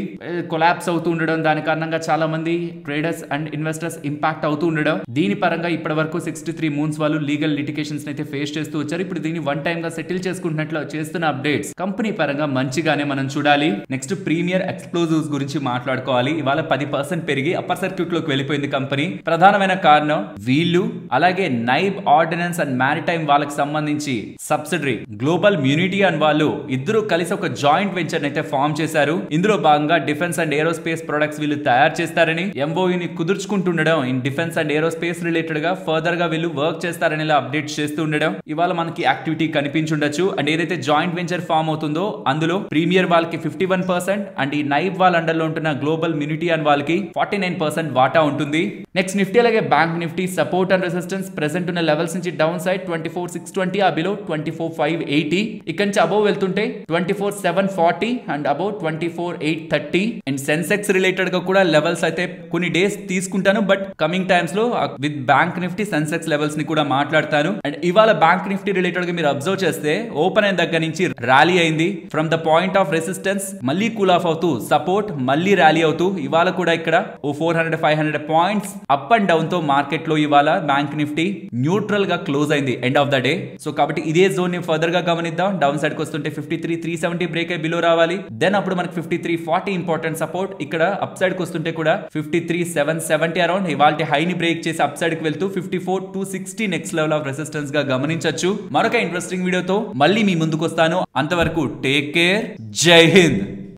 కొలాప్స్ అవుతూ ఉండడం, దాని కారణంగా చాలా మంది ట్రేడర్స్ అండ్ ఇన్వెస్టర్స్ ఇంపాక్ట్ అవుతూ ఉండడం, దీని పరంగా ఇప్పటి వరకు 63 మూన్స్ వాళ్ళు లీగల్ లిటిగేషన్స్ అయితే ఫేస్ చేస్తూ వచ్చారు. ఇప్పుడు దీన్ని వన్ టైమ్ గా సెటిల్ చేసుకుంటున్నట్లు చేస్తున్న అప్డేట్స్ కంపెనీ పరంగా మంచిగానే మనం చూడాలి. నెక్స్ట్ ప్రీమియర్ ఎక్స్ప్లోజివ్స్ గురించి మాట్లాడుకోవాలి. ఇవాళ 10% పెరిగి అప్పర్ సర్క్యూట్ లోకి వెళ్ళిపోయింది కంపెనీ. ప్రధానమైన కారణం వీళ్ళు అలాగే నైబ్ ఆర్డినెన్స్ అండ్ మ్యారిటైమ్ వాళ్ళకి సంబంధించి సబ్సిడరీ గ్లోబల్ మ్యూనిటీ అండ్ వాళ్ళు ఇద్దరు కలిసి ఒక జాయింట్ వెంచర్ అయితే ఫామ్ చేశారు. ఇందులో భాగంగా డిఫెన్స్ అండ్ ఏరోస్పేస్ ప్రొడక్ట్స్ వీళ్ళు తయారు చేస్తారని MOUని కుదుర్చుకుంటుండడం, in defence and aerospace related గా ఫర్దర్ గా వీళ్ళు వర్క్ చేస్తారని అప్డేట్ చేస్తూ ఉండడం ఇవాళ మనకి యాక్టివిటీ కనిపించుండొచ్చు. అండ్ ఏదైతే జాయింట్ వెంచర్ ఫామ్ అవుతుందో అందులో ప్రీమియర్ వాళ్ళకి 51% అండ్ ఈ నైబ్ వాళ్ళ అండర్ లో ఉంటున్న గ్లోబల్ మ్యూనిటీ అండ్ వాళ్ళకి 49% వాటా ఉంటుంది. నెక్స్ట్ నిఫ్టీ అలాగే bank Nifty support and resistance present ఉన్న లెవెల్స్ నుంచి డౌన్ సైడ్ 24,620 ఆ బిలో 24,580. ఇక్కడ నుంచి అబౌవ్ వెళ్తుంటే 24,740 and above 24,830. And Sensex related గా కూడా లెవెల్స్ అయితే కొన్ని డేస్ తీసుకుంటాను. బట్ కమింగ్ టైమ్స్ లో with bank Nifty Sensex levels ని కూడా మాట్లాడతాను. అండ్ ఇవాళ బ్యాంక్ నిఫ్టీ రిలేటెడ్ గా మీరు అబ్జర్వ్ చేస్తే ఓపెన్ అయిన దగ్గర నుంచి ర్యాలీ అయింది. From the point of resistance మళ్ళీ కూల్ ఆఫ్ అవుతూ సపోర్ట్ మళ్ళీ ర్యాలీ అవుతూ ఇవాళ కూడా ఇక్కడ 400-500 పాయింట్స్ అప్ అండ్ డౌన్ తో మార్కెట్ లో ఇవాళ బ్యాంక్ నిఫ్టీ న్యూట్రల్ గా క్లోజ్ అయింది end of the day. So కాబట్టి ఇదే జోన్ ని ఫర్దర్ గా గమనిద్దాం. డౌన్ సైడ్ కి వస్తుంటే 53,370 బ్రేక్ అయి బిలో రావాలి. దెన్ అప్పుడు మనకి 53,40 ఇంపార్టెంట్ సపోర్ట్. ఇక్కడ అప్ సైడ్ కి వస్తుంటే కూడా 53,770 అరౌండ్ ఇవాళ హై ని బ్రేక్ చేసి అప్ సైడ్ కి వెళ్తూ 54,260 నెక్స్ట్ లెవెల్ ఆఫ్ రెసిస్టెన్స్ గా గమనించవచ్చు. మరొక ఇంట్రెస్టింగ్ వీడియోతో మళ్ళీ మీ ముందుకు వస్తాను. అంతవరకు టేక్ కేర్. జై హింద్.